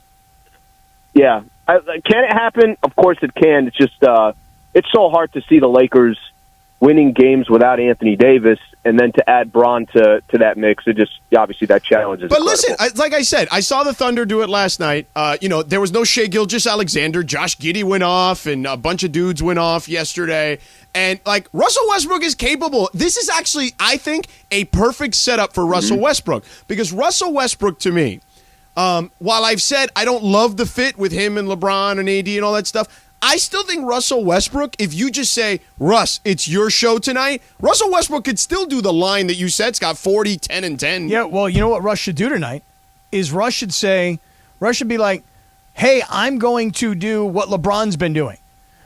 Yeah. Can it happen? Of course it can. It's just it's so hard to see the Lakers winning games without Anthony Davis, and then to add Braun to that mix, it just obviously that challenge is But incredible. listen, like I said, I saw the Thunder do it last night. There was no Shea Gilgeous-Alexander. Josh Giddey went off, and a bunch of dudes went off yesterday. And, like, Russell Westbrook is capable. This is actually, I think, a perfect setup for Russell Westbrook. Because Russell Westbrook, to me, while I've said I don't love the fit with him and LeBron and AD and all that stuff, I still think Russell Westbrook, if you just say, Russ, it's your show tonight, Russell Westbrook could still do the line that you said. It's got 40, 10, and 10. Yeah, well, you know what Russ should do tonight is Russ should be like, hey, I'm going to do what LeBron's been doing.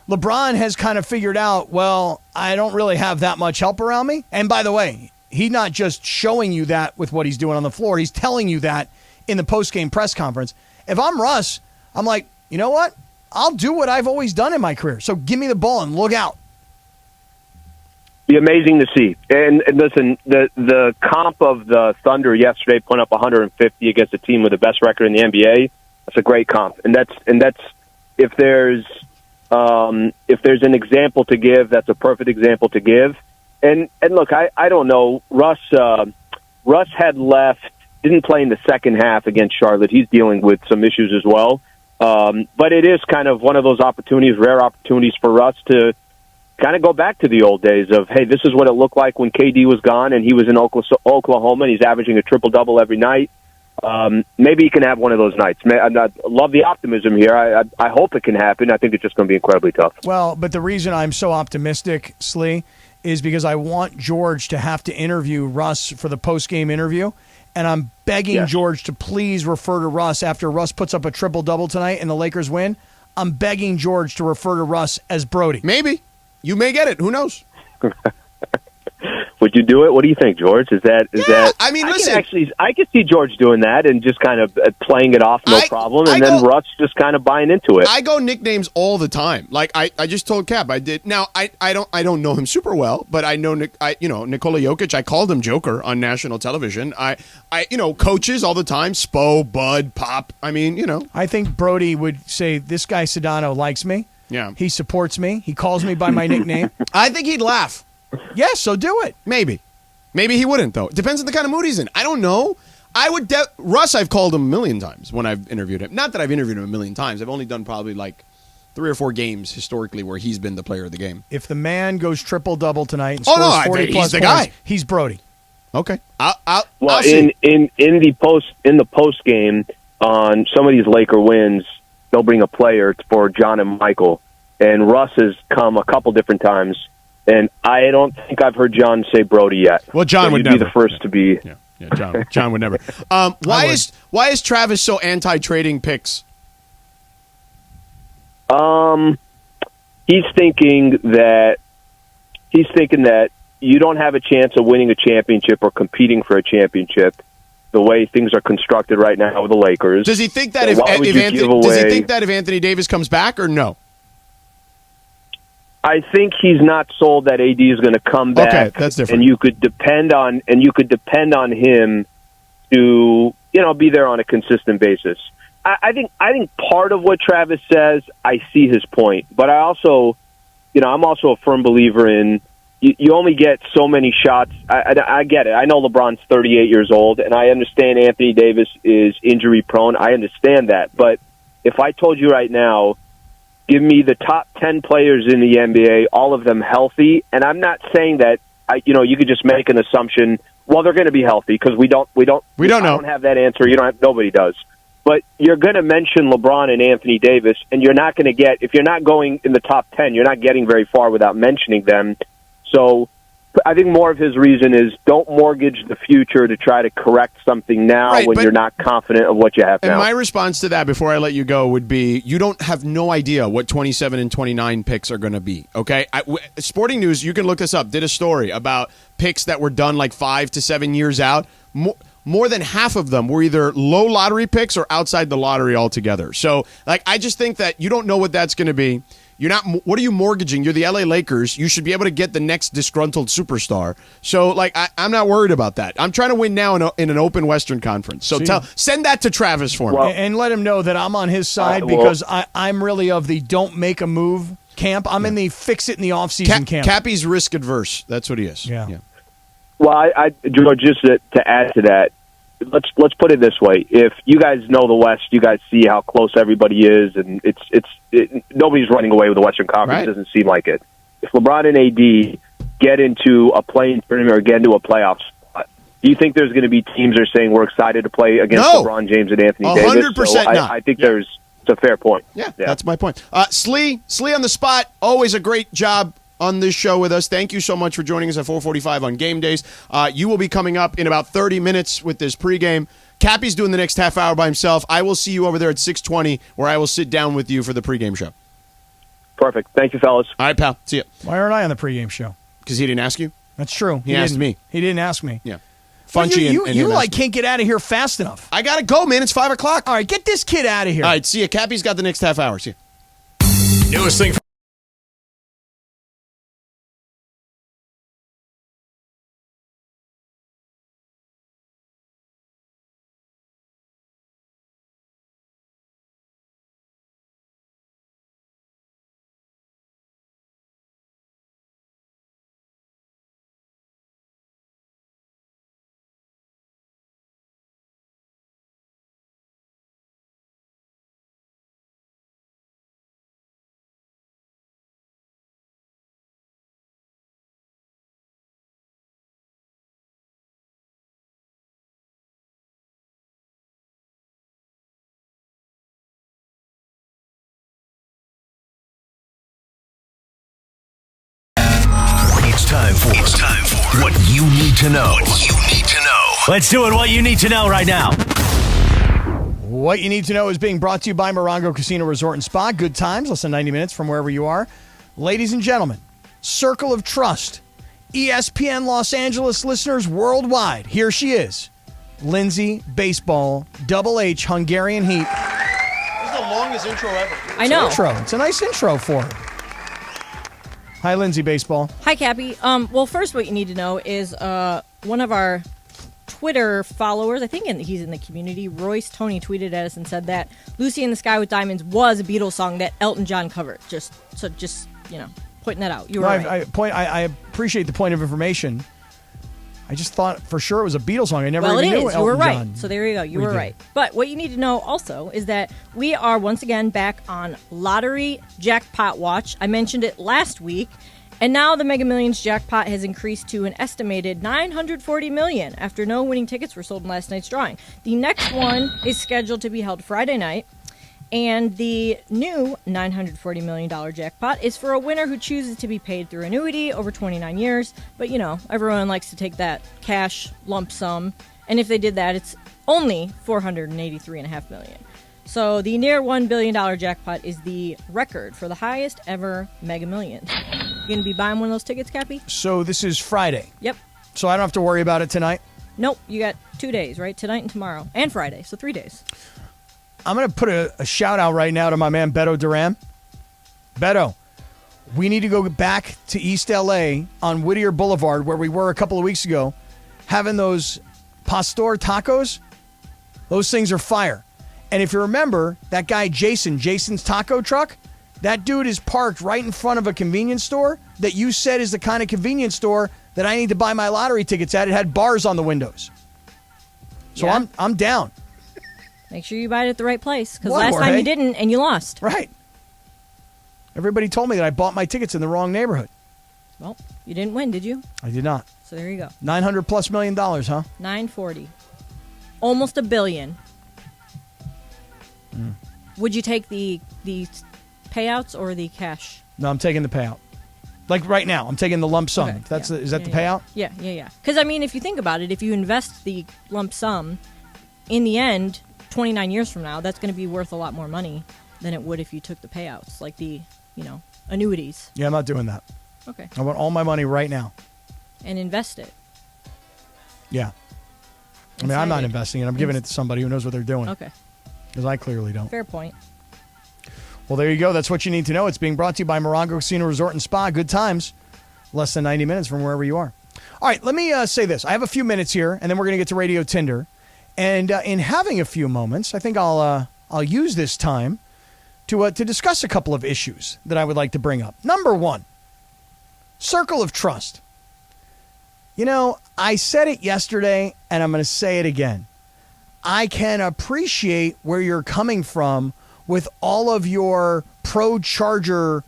LeBron has kind of figured out, well, I don't really have that much help around me. And by the way, he's not just showing you that with what he's doing on the floor. He's telling you that in the post-game press conference. If I'm Russ, I'm like, you know what? I'll do what I've always done in my career. So give me the ball and look out. Be amazing to see. And listen, the comp of the Thunder yesterday putting up 150 against a team with the best record in the NBA, that's a great comp. And that's if there's an example to give, that's a perfect example to give. And look, I don't know. Russ had left, didn't play in the second half against Charlotte. He's dealing with some issues as well. But it is kind of one of those opportunities, rare opportunities for Russ to kind of go back to the old days of, hey, this is what it looked like when KD was gone and he was in Oklahoma and he's averaging a triple-double every night. Maybe he can have one of those nights. I love the optimism here. I hope it can happen. I think it's just going to be incredibly tough. Well, but the reason I'm so optimistic, Slee, is because I want George to have to interview Russ for the post-game interview. And I'm begging George to please refer to Russ after Russ puts up a triple-double tonight and the Lakers win. I'm begging George to refer to Russ as Brody. Maybe. You may get it. Who knows? Would you do it? What do you think, George? Is that? I mean, listen. I could see George doing that and just kind of playing it off, no problem, and then Russ just kind of buying into it. I go nicknames all the time. Like I just told Cap I did. Now I don't know him super well, but I know Nikola Jokic. I called him Joker on national television. I coaches all the time. Spo, Bud, Pop. I mean, I think Brody would say this guy Sedano likes me. Yeah, he supports me. He calls me by my nickname. I think he'd laugh. Yes, so do it. Maybe he wouldn't, though. It depends on the kind of mood he's in. I don't know. I would Russ, I've called him a million times when I've interviewed him. Not that I've interviewed him a million times. I've only done probably like 3 or 4 games historically where he's been the player of the game. If the man goes triple-double tonight and scores 40 plus he's the points, guy. He's Brody. Okay. Well, I'll see. in the post game on some of these Laker wins, they'll bring a player for John and Michael, and Russ has come a couple different times. And I don't think I've heard John say Brody yet. Well, John would you'd never be the first to be. Yeah, John would never. Why is Travis so anti-trading picks? He's thinking that you don't have a chance of winning a championship or competing for a championship the way things are constructed right now with the Lakers. Does he think that if Anthony Davis comes back or no? I think he's not sold that AD is going to come back. Okay, that's different. And you could depend on him to be there on a consistent basis. I think part of what Travis says, I see his point, but I also, I'm also a firm believer in you only get so many shots. I get it. I know LeBron's 38 years old, and I understand Anthony Davis is injury prone. I understand that, but if I told you right now, give me the top 10 players in the NBA, all of them healthy. And I'm not saying that you could just make an assumption. Well, they're going to be healthy because we don't know. I don't have that answer. Nobody does. But you're going to mention LeBron and Anthony Davis, and you're not going to get, if you're not going in the top 10, you're not getting very far without mentioning them. So I think more of his reason is don't mortgage the future to try to correct something now when you're not confident of what you have now. And my response to that before I let you go would be you don't have no idea what 27 and 29 picks are going to be, okay? Sporting News, you can look this up, did a story about picks that were done like 5 to 7 years out. More than half of them were either low lottery picks or outside the lottery altogether. So, I just think that you don't know what that's going to be. You're not. What are you mortgaging? You're the LA Lakers. You should be able to get the next disgruntled superstar. So, I'm not worried about that. I'm trying to win now in an open Western Conference. So, send that to Travis for me. And let him know that I'm on his side because I'm really of the don't make a move camp. I'm in the fix it in the offseason camp. Cappy's risk adverse. That's what he is. Yeah. Well, I George, just to add to that, let's put it this way: if you guys know the West, you guys see how close everybody is, and nobody's running away with the Western Conference. Right. It doesn't seem like it. If LeBron and AD get into a playing tournament or get into a playoff spot, do you think there's going to be teams that are saying we're excited to play against LeBron James and Anthony Davis? 100% So not. I think it's a fair point. Yeah, that's my point. Slee on the spot. Always a great job on this show with us. Thank you so much for joining us at 4:45 on game days. You will be coming up in about 30 minutes with this pregame. Cappy's doing the next half hour by himself. I will see you over there at 6:20, where I will sit down with you for the pregame show. Perfect. Thank you, fellas. All right, pal. See you. Why aren't I on the pregame show? Because he didn't ask you? That's true. He asked me. He didn't ask me. Yeah. Well, Funchy you and him asked me. can't get out of here fast enough. I got to go, man. It's 5 o'clock. All right, get this kid out of here. All right, see you. Cappy's got the next half hour. See you. Newest thing. It's time for what you need to know. Let's do it. What you need to know right now. What you need to know is being brought to you by Morongo Casino Resort and Spa. Good times, less than 90 minutes from wherever you are. Ladies and gentlemen, Circle of Trust, ESPN Los Angeles listeners worldwide. Here she is, Lindsay Baseball, Double H, Hungarian Heat. This is the longest intro ever. I know. It's a nice intro for her. Hi, Lindsay Baseball. Hi, Cappy. Well, first, what you need to know is one of our Twitter followers, I think he's in the community, Royce Tony, tweeted at us and said that Lucy in the Sky with Diamonds was a Beatles song that Elton John covered. Just pointing that out. You were right. I appreciate the point of information. I just thought for sure it was a Beatles song. I never even knew Well, it is. You were Elton right. John. So there you go. You were right. But what you need to know also is that we are once again back on Lottery Jackpot Watch. I mentioned it last week. And now the Mega Millions jackpot has increased to an estimated $940 million after no winning tickets were sold in last night's drawing. The next one is scheduled to be held Friday night. And the new $940 million jackpot is for a winner who chooses to be paid through annuity over 29 years. But, everyone likes to take that cash lump sum. And if they did that, it's only $483.5 million. So the near $1 billion jackpot is the record for the highest ever Mega Millions. You going to be buying one of those tickets, Cappy? So this is Friday. Yep. So I don't have to worry about it tonight? Nope. You got 2 days, right? Tonight and tomorrow. And Friday. So 3 days. I'm going to put a shout out right now to my man Beto Duran. Beto, we need to go back to East LA on Whittier Boulevard where we were a couple of weeks ago having those Pastor tacos. Those things are fire. And if you remember, that guy Jason's taco truck, that dude is parked right in front of a convenience store that you said is the kind of convenience store that I need to buy my lottery tickets at. It had bars on the windows. So Yeah. I'm down. Make sure you buy it at the right place, because What, last time Jorge? you didn't and you lost. Right. Everybody told me that I bought my tickets in the wrong neighborhood. Well, you didn't win, did you? I did not. So there you go. $900+ million, huh? 940. Almost $1 billion. Would you take the payouts or the cash? No, I'm taking the payout. Like right now, I'm taking the lump sum. Okay, Is that the payout? Yeah. Because, if you think about it, if you invest the lump sum, in the end, 29 years from now, that's going to be worth a lot more money than it would if you took the payouts, like the, annuities. Yeah, I'm not doing that. Okay. I want all my money right now. And invest it. Yeah. I'm not investing it. I'm giving it to somebody who knows what they're doing. Okay. Because I clearly don't. Fair point. Well, there you go. That's what you need to know. It's being brought to you by Morongo Casino Resort and Spa. Good times. Less than 90 minutes from wherever you are. All right, let me say this. I have a few minutes here, and then we're going to get to Radio Tinder. And in having a few moments, I think I'll use this time to discuss a couple of issues that I would like to bring up. Number one, circle of trust. You know, I said it yesterday, and I'm going to say it again. I can appreciate where you're coming from with all of your pro-Charger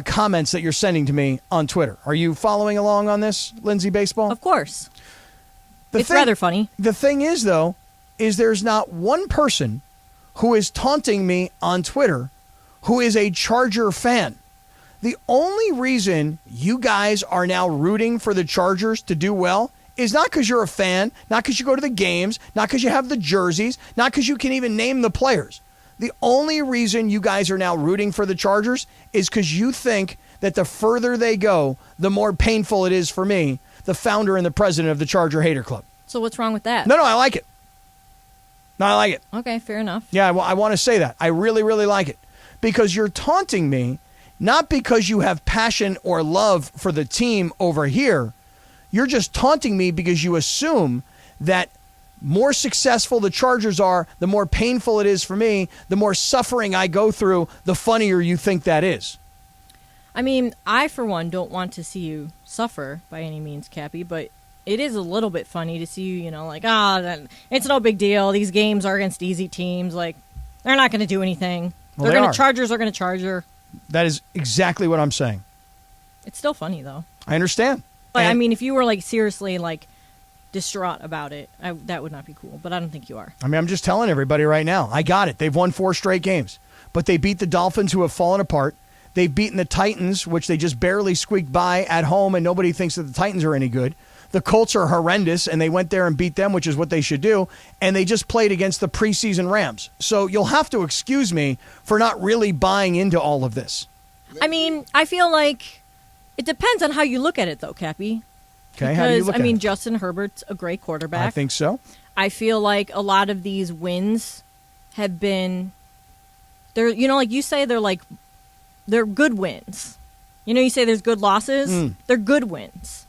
comments that you're sending to me on Twitter. Are you following along on this, Lindsay Baseball? Of course. It's rather funny. The thing is, though, is there's not one person who is taunting me on Twitter who is a Charger fan. The only reason you guys are now rooting for the Chargers to do well is not because you're a fan, not because you go to the games, not because you have the jerseys, not because you can even name the players. The only reason you guys are now rooting for the Chargers is because you think that the further they go, the more painful it is for me, the founder and the president of the Charger Hater Club. So what's wrong with that? No, I like it. No, I like it. Okay, fair enough. Yeah, I want to say that. I really, really like it. Because you're taunting me, not because you have passion or love for the team over here. You're just taunting me because you assume that more successful the Chargers are, the more painful it is for me, the more suffering I go through, the funnier you think that is. I mean, I, for one, don't want to see you suffer by any means, Cappy, but it is a little bit funny to see you, like, it's no big deal. These games are against easy teams. Like, they're not going to do anything. Well, Chargers are going to Charger. That is exactly what I'm saying. It's still funny, though. I understand. But, I mean, if you were, seriously, distraught about it, that would not be cool. But I don't think you are. I mean, I'm just telling everybody right now. I got it. They've won 4 straight games. But they beat the Dolphins, who have fallen apart. They've beaten the Titans, which they just barely squeaked by at home, and nobody thinks that the Titans are any good. The Colts are horrendous, and they went there and beat them, which is what they should do. And they just played against the preseason Rams. So you'll have to excuse me for not really buying into all of this. I mean, I feel like it depends on how you look at it, though, Cappy. Okay, how do you look at it? Justin Herbert's a great quarterback. I think so. I feel like a lot of these wins have been, they're, like you say, they're good wins. You say there's good losses. They're good wins.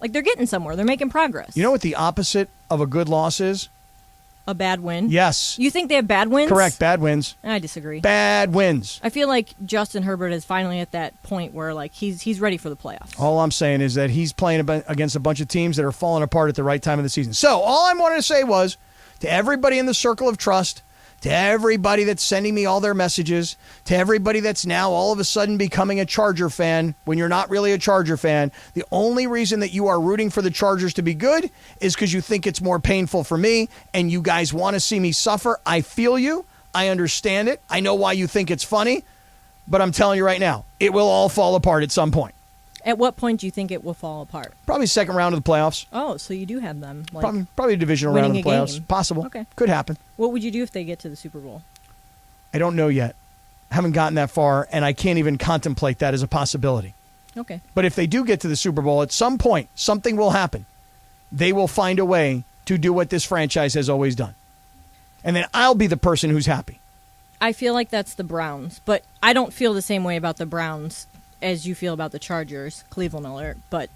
They're getting somewhere. They're making progress. You know what the opposite of a good loss is? A bad win? Yes. You think they have bad wins? Correct, bad wins. I disagree. Bad wins. I feel like Justin Herbert is finally at that point where he's ready for the playoffs. All I'm saying is that he's playing against a bunch of teams that are falling apart at the right time of the season. So all I wanted to say was, to everybody in the circle of trust, to everybody that's sending me all their messages, to everybody that's now all of a sudden becoming a Charger fan when you're not really a Charger fan, the only reason that you are rooting for the Chargers to be good is because you think it's more painful for me and you guys want to see me suffer. I feel you. I understand it. I know why you think it's funny, but I'm telling you right now, it will all fall apart at some point. At what point do you think it will fall apart? Probably second round of the playoffs. Oh, so you do have them. Probably a divisional round of the playoffs. Game. Possible. Okay. Could happen. What would you do if they get to the Super Bowl? I don't know yet. Haven't gotten that far, and I can't even contemplate that as a possibility. Okay. But if they do get to the Super Bowl, at some point, something will happen. They will find a way to do what this franchise has always done. And then I'll be the person who's happy. I feel like that's the Browns, but I don't feel the same way about the Browns as you feel about the Chargers, Cleveland alert, but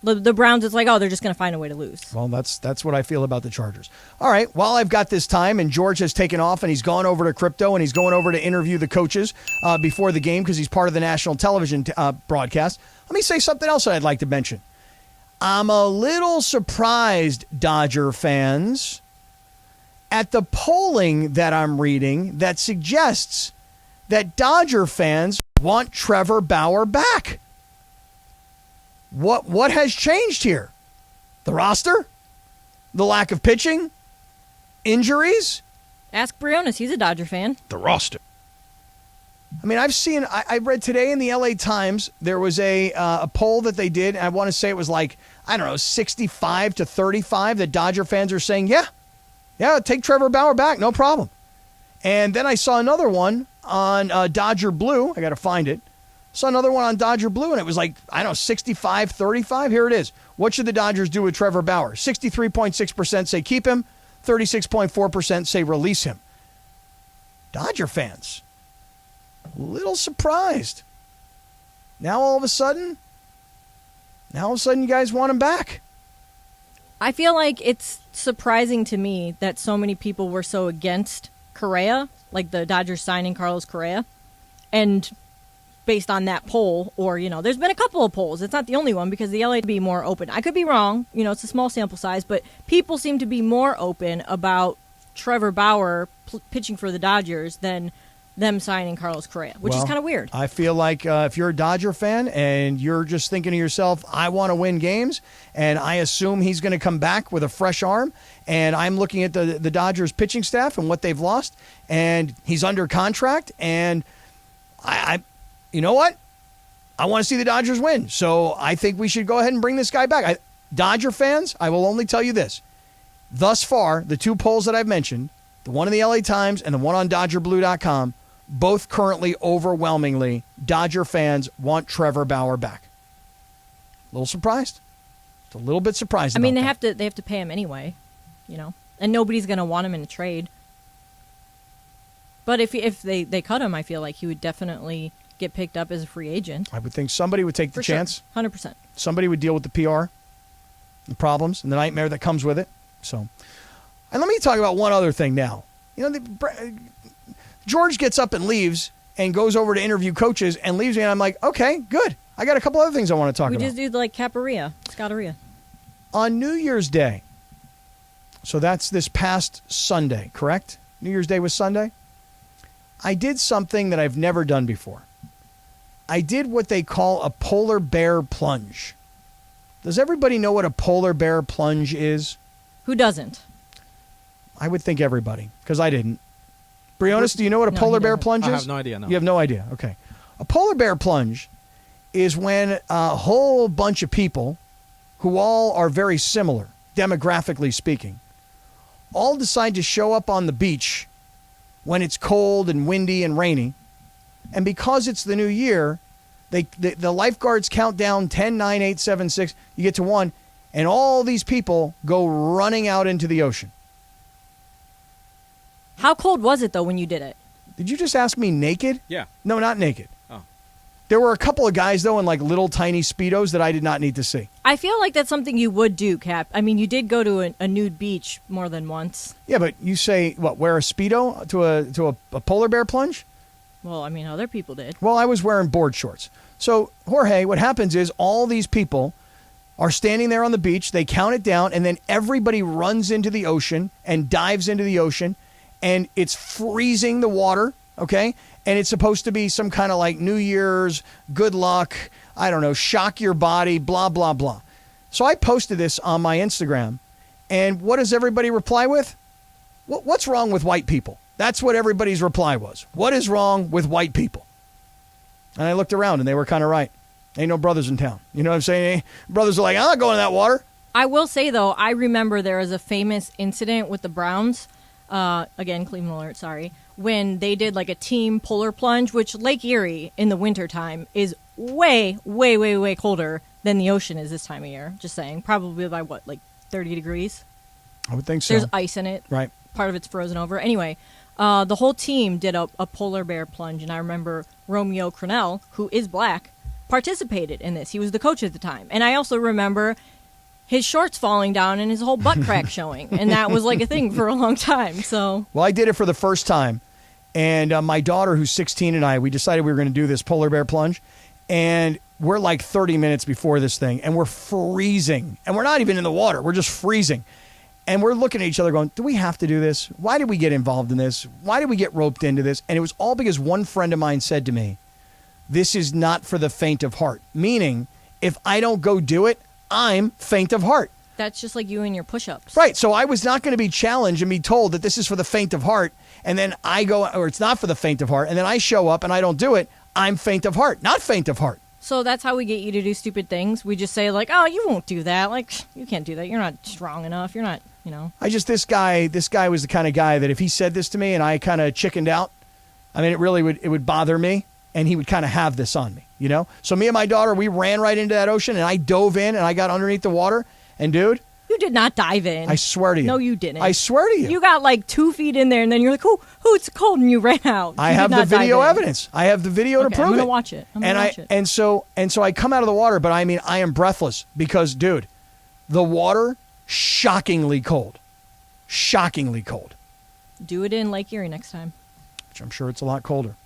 the Browns, it's they're just going to find a way to lose. Well, that's what I feel about the Chargers. All right, while I've got this time and George has taken off and he's gone over to crypto and he's going over to interview the coaches before the game because he's part of the national television broadcast, let me say something else that I'd like to mention. I'm a little surprised, Dodger fans, at the polling that I'm reading that suggests that Dodger fans want Trevor Bauer back. What has changed here? The roster? The lack of pitching? Injuries? Ask Briones. He's a Dodger fan. The roster. I mean, I read today in the LA Times, there was a poll that they did, and I want to say it was 65 to 35 that Dodger fans are saying, yeah, take Trevor Bauer back, no problem. And then I saw another one on Dodger Blue. I got to find it. Saw another one on Dodger Blue, and it was 65-35. Here it is. What should the Dodgers do with Trevor Bauer? 63.6% say keep him. 36.4% say release him. Dodger fans, a little surprised. Now all of a sudden you guys want him back. I feel like it's surprising to me that so many people were so against Correa, like the Dodgers signing Carlos Correa. And based on that poll, or, there's been a couple of polls. It's not the only one because the LA to be more open. I could be wrong. It's a small sample size, but people seem to be more open about Trevor Bauer pitching for the Dodgers than them signing Carlos Correa, which is kind of weird. I feel like if you're a Dodger fan and you're just thinking to yourself, I want to win games, and I assume he's going to come back with a fresh arm, and I'm looking at the Dodgers pitching staff and what they've lost, and he's under contract, and I you know what? I want to see the Dodgers win, so I think we should go ahead and bring this guy back. Dodger fans, I will only tell you this. Thus far, the two polls that I've mentioned, the one in the LA Times and the one on DodgerBlue.com, both currently overwhelmingly Dodger fans want Trevor Bauer back. A little surprised. Just a little bit surprised. I mean, they have to pay him anyway, and nobody's going to want him in a trade. But if they cut him, I feel like he would definitely get picked up as a free agent. I would think somebody would take the chance. 100%. Somebody would deal with the PR, the problems, and the nightmare that comes with it. So, and let me talk about one other thing now. George gets up and leaves and goes over to interview coaches and leaves me, and I'm like, okay, good. I got a couple other things I want to talk about. We just do Scotteria. On New Year's Day, so that's this past Sunday, correct? New Year's Day was Sunday? I did something that I've never done before. I did what they call a polar bear plunge. Does everybody know what a polar bear plunge is? Who doesn't? I would think everybody, because I didn't. Briones, do you know what a polar bear plunge is? I have no idea, no. You have no idea, okay. A polar bear plunge is when a whole bunch of people who all are very similar, demographically speaking, all decide to show up on the beach when it's cold and windy and rainy. And because it's the new year, the lifeguards count down 10, 9, 8, 7, 6, you get to 1, and all these people go running out into the ocean. How cold was it, though, when you did it? Did you just ask me naked? Yeah. No, not naked. Oh. There were a couple of guys, though, in like little tiny Speedos that I did not need to see. I feel like that's something you would do, Cap. I mean, you did go to a nude beach more than once. Yeah, but you say, what, wear a Speedo to a polar bear plunge? Well, I mean, other people did. Well, I was wearing board shorts. So, Jorge, what happens is all these people are standing there on the beach, they count it down, and then everybody runs into the ocean and dives into the ocean, and it's freezing the water, okay? And it's supposed to be some kind of like New Year's, good luck, I don't know, shock your body, blah, blah, blah. So I posted this on my Instagram, and what does everybody reply with? What's wrong with white people? That's what everybody's reply was. What is wrong with white people? And I looked around, and they were kind of right. Ain't no brothers in town. You know what I'm saying? Brothers are like, I'm not going in that water. I will say, though, I remember there was a famous incident with the Browns. Again, Cleveland alert, sorry. When they did like a team polar plunge, which Lake Erie in the wintertime is way, way, way, way colder than the ocean is this time of year. Just saying. Probably by what, like 30 degrees? I would think so. There's ice in it. Right. Part of it's frozen over. Anyway, the whole team did a polar bear plunge, and I remember Romeo Crennel, who is black, participated in this. He was the coach at the time. And I also remember his shorts falling down and his whole butt crack showing. And that was like a thing for a long time. So, well, I did it for the first time. And my daughter, who's 16, and we decided we were going to do this polar bear plunge. And we're like 30 minutes before this thing, and we're freezing. And we're not even in the water. We're just freezing. And we're looking at each other going, do we have to do this? Why did we get involved in this? Why did we get roped into this? And it was all because one friend of mine said to me, this is not for the faint of heart. Meaning, if I don't go do it, I'm faint of heart. that's just like you and your push-ups. Right. So I was not going to be challenged and be told that this is for the faint of heart. And then I go, or it's not for the faint of heart. And then I show up and I don't do it. I'm faint of heart, not faint of heart. So that's how we get you to do stupid things. We just say like, oh, you won't do that. Like, you can't do that. You're not strong enough. You're not, you know. This guy was the kind of guy that if he said this to me and I kind of chickened out, I mean, it would bother me. And he would kind of have this on me, you know? So me and my daughter, we ran right into that ocean, and I dove in, and I got underneath the water. And, dude. You did not dive in. I swear to you. No, you didn't. I swear to you. You got like 2 feet in there, and then you're like, oh, it's cold, and you ran out. I have the video evidence. I have the video to prove it. I'm going to watch it. And so I come out of the water, but I mean, I am breathless because, dude, the water, shockingly cold. Shockingly cold. Do it in Lake Erie next time. Which I'm sure it's a lot colder.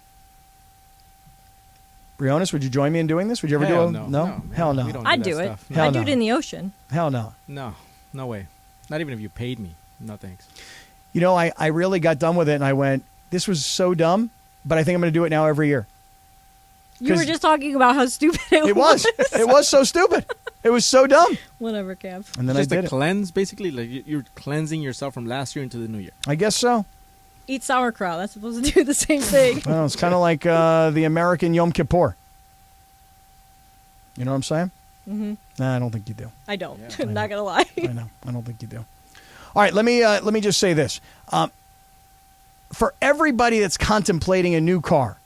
Briones, would you join me in doing this? Would you ever Hell do no. No? Hell no. We don't I'd do do that it. stuff. Hell I'd do no. it in the ocean. Hell no. No way. Not even if you paid me. No thanks. You know, I really got done with it, and I went, this was so dumb, but I think I'm going to do it now every year. You were just talking about how stupid it was. It was so stupid. It was so dumb. Whatever, Kev. And then Just I did a it. cleanse, basically. Like you're cleansing yourself from last year into the new year. I guess so. Eat sauerkraut. That's supposed to do the same thing. Well, it's kind of like the American Yom Kippur. You know what I'm saying? Mm-hmm. Nah, I don't think you do. I don't. I'm not going to lie. I know. I don't think you do. All right, let me just say this. For everybody that's contemplating a new car,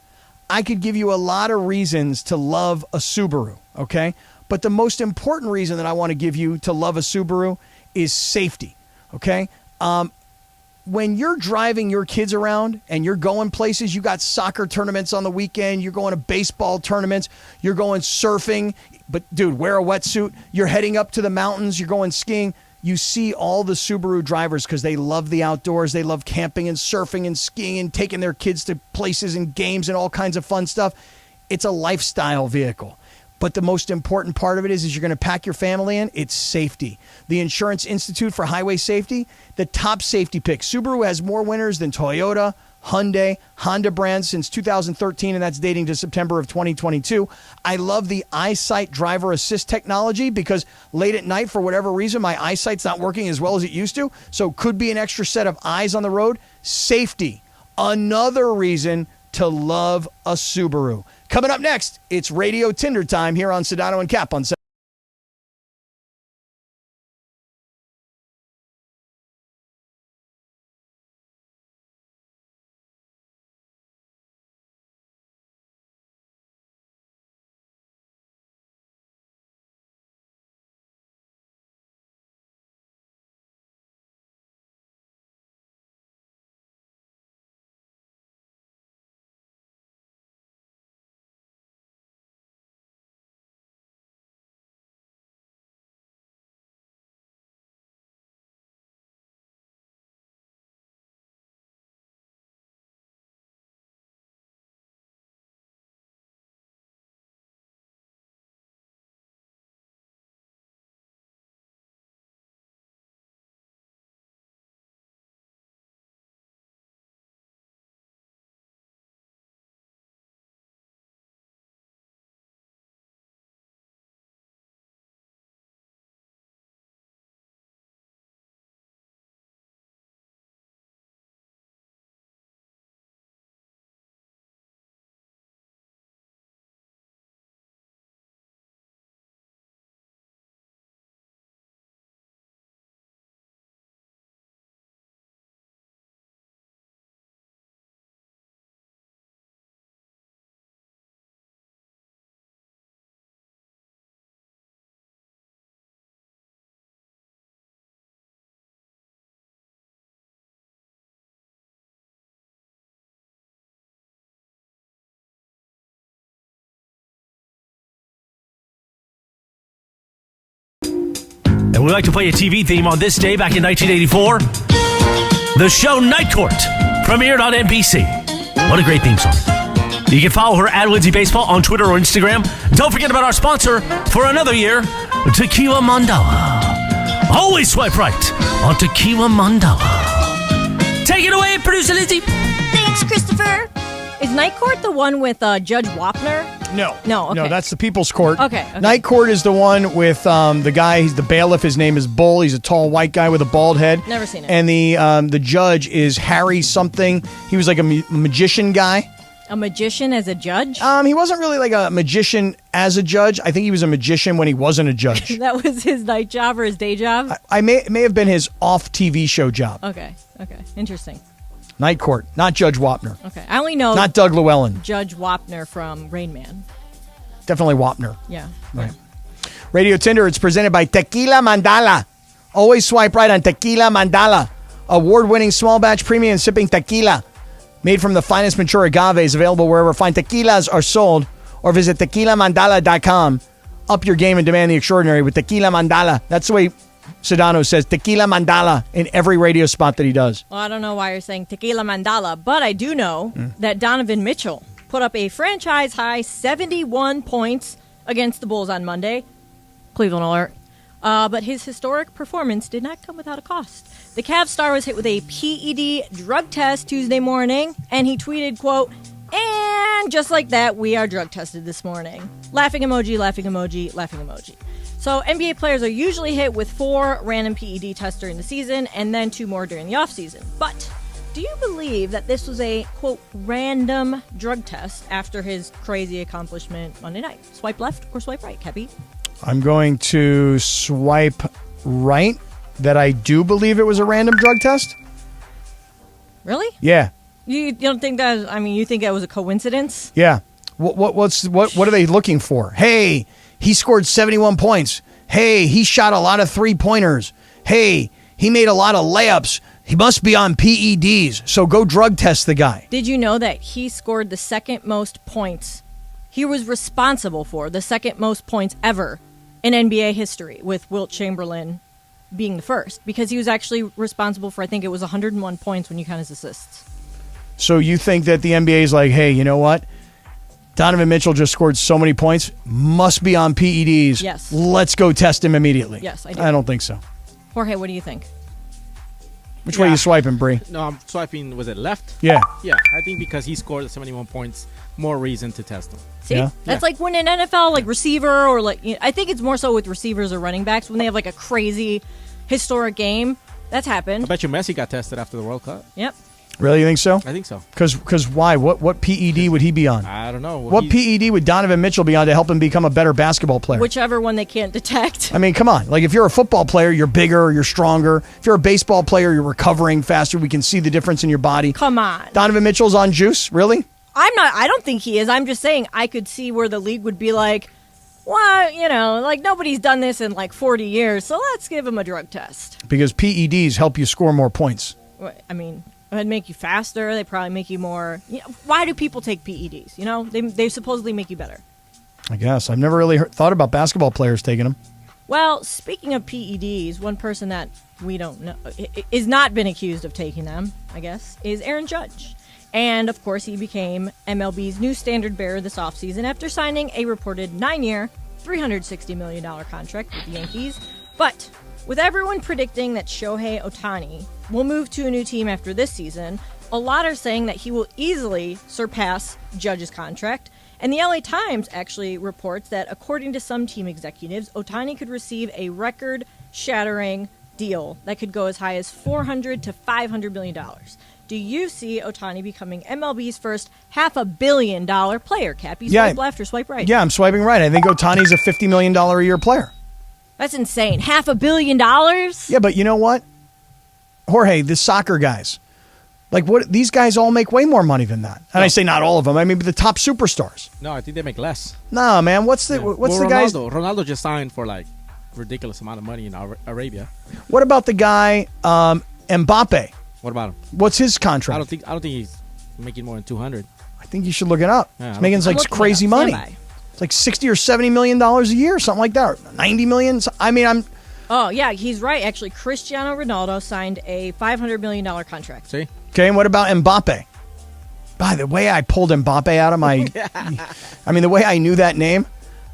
I could give you a lot of reasons to love a Subaru, okay? But the most important reason that I want to give you to love a Subaru is safety, okay? When you're driving your kids around and you're going places, you got soccer tournaments on the weekend, you're going to baseball tournaments, you're going surfing, but dude, wear a wetsuit, you're heading up to the mountains, you're going skiing. You see all the Subaru drivers because they love the outdoors. They love camping and surfing and skiing and taking their kids to places and games and all kinds of fun stuff. It's a lifestyle vehicle. But the most important part of it is you're going to pack your family in. It's safety. The Insurance Institute for Highway Safety, the top safety pick. Subaru has more winners than Toyota, Hyundai, Honda brands since 2013, and that's dating to September of 2022. I love the EyeSight driver assist technology because late at night, for whatever reason, my eyesight's not working as well as it used to. So could be an extra set of eyes on the road. Safety. Another reason to love a Subaru. Coming up next, it's Radio Tinder time here on Sedano and Kap on And we like to play a TV theme on this day back in 1984. The show Night Court premiered on NBC. What a great theme song. You can follow her at Lindsay Baseball on Twitter or Instagram. Don't forget about our sponsor for another year, Tequila Mandala. Always swipe right on Tequila Mandala. Take it away, producer Lindsay. Thanks, Christopher. Is Night Court the one with Judge Wapner? No. No, okay. No, that's the People's Court. Okay. Night Court is the one with the guy, he's the bailiff. His name is Bull. He's a tall white guy with a bald head. Never seen it. And the judge is Harry something. He was like a magician guy. A magician as a judge? He wasn't really like a magician as a judge. I think he was a magician when he wasn't a judge. That was his night job or his day job? I may have been his off TV show job. Okay. Interesting. Night Court, not Judge Wapner. Okay. I only know Not Doug Llewellyn. Judge Wapner from Rain Man. Definitely Wapner. Yeah. Right. Radio Tinder, it's presented by Tequila Mandala. Always swipe right on Tequila Mandala. Award-winning small batch premium sipping tequila. Made from the finest mature agaves, available wherever fine tequilas are sold, or visit tequilamandala.com. Up your game and demand the extraordinary with Tequila Mandala. That's the way Sedano says Tequila Mandala in every radio spot that he does. Well, I don't know why you're saying Tequila Mandala, but I do know that Donovan Mitchell put up a franchise-high 71 points against the Bulls on Monday. Cleveland alert. But his historic performance did not come without a cost. The Cavs star was hit with a PED drug test Tuesday morning, and he tweeted, quote, "And just like that, we are drug tested this morning." Laughing emoji, laughing emoji, laughing emoji. So NBA players are usually hit with 4 random PED tests during the season and then 2 more during the offseason. But do you believe that this was a, quote, random drug test after his crazy accomplishment Monday night? Swipe left or swipe right, Kepi? I'm going to swipe right that I do believe it was a random drug test. Really? Yeah. You don't think that? I mean, you think that was a coincidence? Yeah. What are they looking for? Hey, he scored 71 points. Hey, he shot a lot of 3-pointers. Hey, he made a lot of layups. He must be on PEDs. So go drug test the guy. Did you know that he scored the second most points? He was responsible for the second most points ever in NBA history, with Wilt Chamberlain being the first, because he was actually responsible for, I think it was 101 points when you count his assists. So you think that the NBA is like, hey, you know what? Donovan Mitchell just scored so many points, must be on PEDs. Yes. Let's go test him immediately. Yes, I do. I don't think so. Jorge, what do you think? Which way are you swiping, Bree? No, I'm swiping, was it left? Yeah. Yeah, I think because he scored 71 points, more reason to test him. See? That's like when an NFL receiver or I think it's more so with receivers or running backs when they have like a crazy historic game. That's happened. I bet you Messi got tested after the World Cup. Yep. Really, you think so? I think so. Because why? What PED would he be on? I don't know. What PED would Donovan Mitchell be on to help him become a better basketball player? Whichever one they can't detect. I mean, come on. Like, if you're a football player, you're bigger, you're stronger. If you're a baseball player, you're recovering faster. We can see the difference in your body. Come on. Donovan Mitchell's on juice? Really? I don't think he is. I'm just saying I could see where the league would be like, well, like nobody's done this in like 40 years, so let's give him a drug test. Because PEDs help you score more points. I mean, it'd make you faster. They probably make you more. Why do people take PEDs? They supposedly make you better. I guess. I've never really thought about basketball players taking them. Well, speaking of PEDs, one person that we don't know is not been accused of taking them, I guess, is Aaron Judge. And, of course, he became MLB's new standard bearer this offseason after signing a reported 9-year, $360 million contract with the Yankees. But with everyone predicting that Shohei Ohtani will move to a new team after this season, a lot are saying that he will easily surpass Judge's contract. And the LA Times actually reports that, according to some team executives, Ohtani could receive a record-shattering deal that could go as high as $400 to $500 million. Do you see Ohtani becoming MLB's first $500 million player, Cap? You swipe left or swipe right? Yeah, I'm swiping right. I think Ohtani's a $50 million a year player. That's insane. $500 million? Yeah, but you know what? Jorge, the soccer guys, these guys all make way more money than that. And I say not all of them. I mean, but the top superstars. No, I think they make less. Nah, man. What's the guy's? Ronaldo just signed for like ridiculous amount of money in Arabia. What about the guy Mbappe? What about him? What's his contract? I don't think he's making more than 200. I think you should look it up. Yeah, he's making like crazy money. It's like $60 or $70 million a year, something like that. Or $90 million. I mean, Oh yeah, he's right. Actually, Cristiano Ronaldo signed a $500 million contract. See? Okay, and what about Mbappe? By the way, I pulled Mbappe out of my. I mean, the way I knew that name.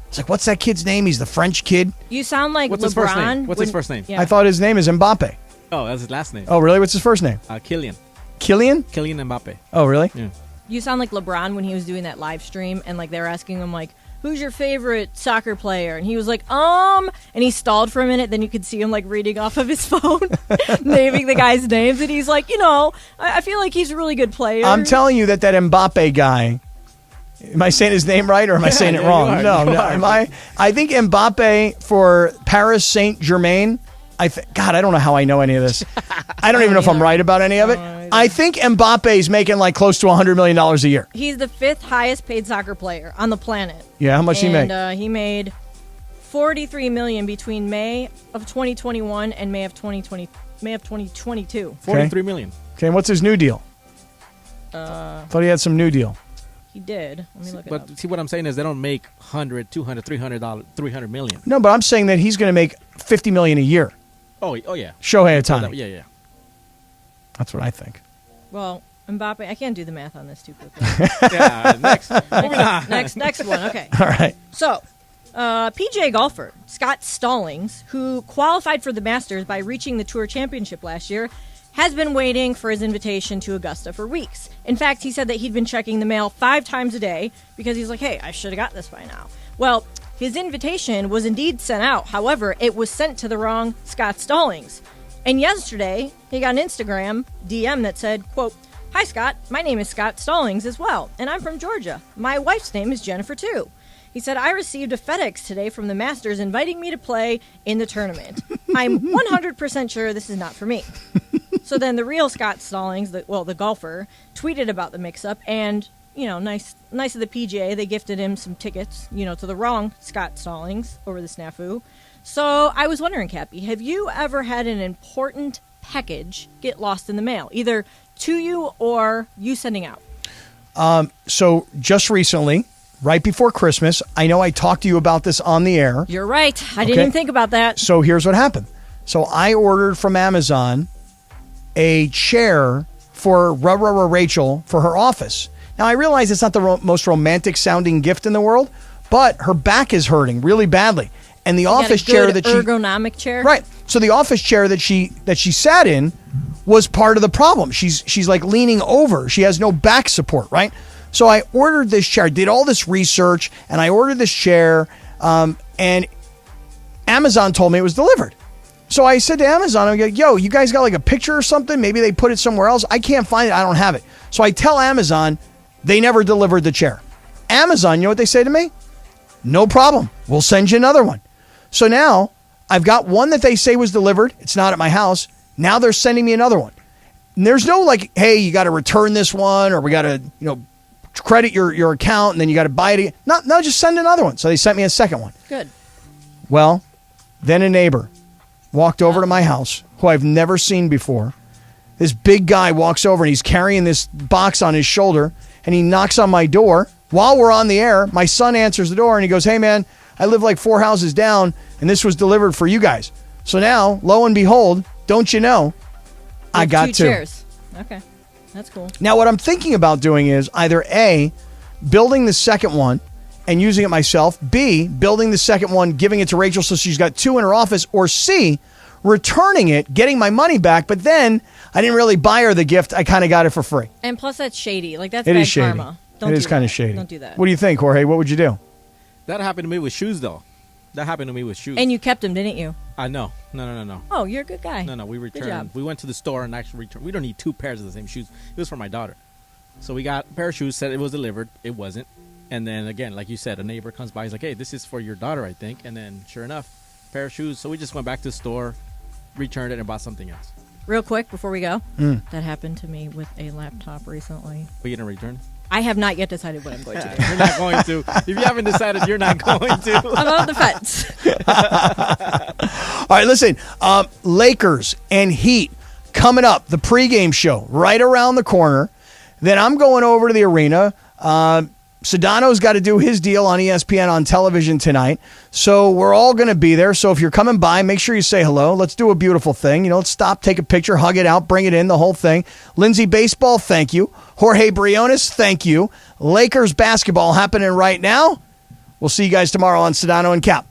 It's like, what's that kid's name? He's the French kid. You sound like What's LeBron. His first name? What's his first name? Yeah. I thought his name is Mbappe. Oh, that's his last name. Oh, really? What's his first name? Kylian. Kylian Mbappe. Oh, really? Yeah. You sound like LeBron when he was doing that live stream, and like they were asking him like, "Who's your favorite soccer player?" And he was like, and he stalled for a minute. Then you could see him like reading off of his phone, naming the guys' names, and he's like, I feel like he's a really good player. I'm telling you that Mbappe guy. Am I saying his name right, or am I saying it wrong? No. Am I? I think Mbappe for Paris Saint-Germain. God, I don't know how I know any of this. I don't even know if I'm right about any of it. I think Mbappe's making like close to $100 million a year. He's the 5th highest paid soccer player on the planet. Yeah, how much he make? He made $43 million between May of 2021 and May of 2022. $43 million. Okay, and what's his new deal? Thought he had some new deal. He did. Let me look it up. But see, what I'm saying is they don't make $100, $200, $300 million. No, but I'm saying that he's going to make $50 million a year. Oh yeah. Shohei Ohtani. Yeah. That's what I think. Well, Mbappe. I can't do the math on this too quickly. Next one. Okay. All right. So, PGA golfer Scott Stallings, who qualified for the Masters by reaching the Tour Championship last year, has been waiting for his invitation to Augusta for weeks. In fact, he said that he'd been checking the mail 5 times a day because he's like, hey, I should have got this by now. Well, his invitation was indeed sent out. However, it was sent to the wrong Scott Stallings. And yesterday, he got an Instagram DM that said, quote, "Hi, Scott. My name is Scott Stallings as well, and I'm from Georgia. My wife's name is Jennifer, too." He said, "I received a FedEx today from the Masters inviting me to play in the tournament. I'm 100% sure this is not for me." So then the real Scott Stallings, the golfer, tweeted about the mix-up, and, nice of the PGA, they gifted him some tickets, to the wrong Scott Stallings over the snafu. So I was wondering, Cappy, have you ever had an important package get lost in the mail, either to you or you sending out? So just recently, right before Christmas, I know I talked to you about this on the air. You're right. I didn't even think about that. So here's what happened. So I ordered from Amazon a chair for Rachel for her office. Now, I realize it's not the most romantic sounding gift in the world, but her back is hurting really badly. And the office chair that ergonomic chair? Right. So the office chair that she sat in was part of the problem. She's like leaning over. She has no back support, right? So I ordered this chair, did all this research, and I ordered this chair, and Amazon told me it was delivered. So I said to Amazon, I'm like, yo, you guys got like a picture or something? Maybe they put it somewhere else. I can't find it. I don't have it. So I tell Amazon they never delivered the chair. Amazon, you know what they say to me? No problem. We'll send you another one. So now I've got one that they say was delivered. It's not at my house. Now they're sending me another one. And there's no like, hey, you got to return this one, or we got to, credit your account, and then you got to buy it again. No, just send another one. So they sent me a second one. Good. Well, then a neighbor walked over to my house, who I've never seen before. This big guy walks over, and he's carrying this box on his shoulder, and he knocks on my door. While we're on the air, my son answers the door, and he goes, "Hey, man, I live like 4 houses down, and this was delivered for you guys." So now, lo and behold, don't you know, I got 2 chairs. Okay, that's cool. Now, what I'm thinking about doing is either A, building the second one and using it myself, B, building the second one, giving it to Rachel so she's got 2 in her office, or C, returning it, getting my money back, but then I didn't really buy her the gift. I kind of got it for free. And plus, that's shady. Like, that's It bad is shady. karma. It is kind of shady. Don't do that. What do you think, Jorge? What would you do? That happened to me with shoes, though. That happened to me with shoes. And you kept them, didn't you? No. Oh, you're a good guy. No, we returned. Good job. We went to the store and actually returned. We don't need 2 pairs of the same shoes. It was for my daughter. So we got a pair of shoes, said it was delivered. It wasn't. And then, again, like you said, a neighbor comes by. He's like, hey, this is for your daughter, I think. And then, sure enough, pair of shoes. So we just went back to the store, returned it, and bought something else. Real quick, before we go, that happened to me with a laptop recently. But you didn't return it? I have not yet decided what I'm going to do. You're not going to. If you haven't decided, you're not going to. I'm on the fence. All right, listen. Lakers and Heat coming up. The pregame show right around the corner. Then I'm going over to the arena. Sedano's got to do his deal on ESPN on television tonight. So we're all going to be there. So if you're coming by, make sure you say hello. Let's do a beautiful thing. Let's stop, take a picture, hug it out, bring it in, the whole thing. Lindsay Baseball, thank you. Jorge Briones, thank you. Lakers basketball happening right now. We'll see you guys tomorrow on Sedano and Kap.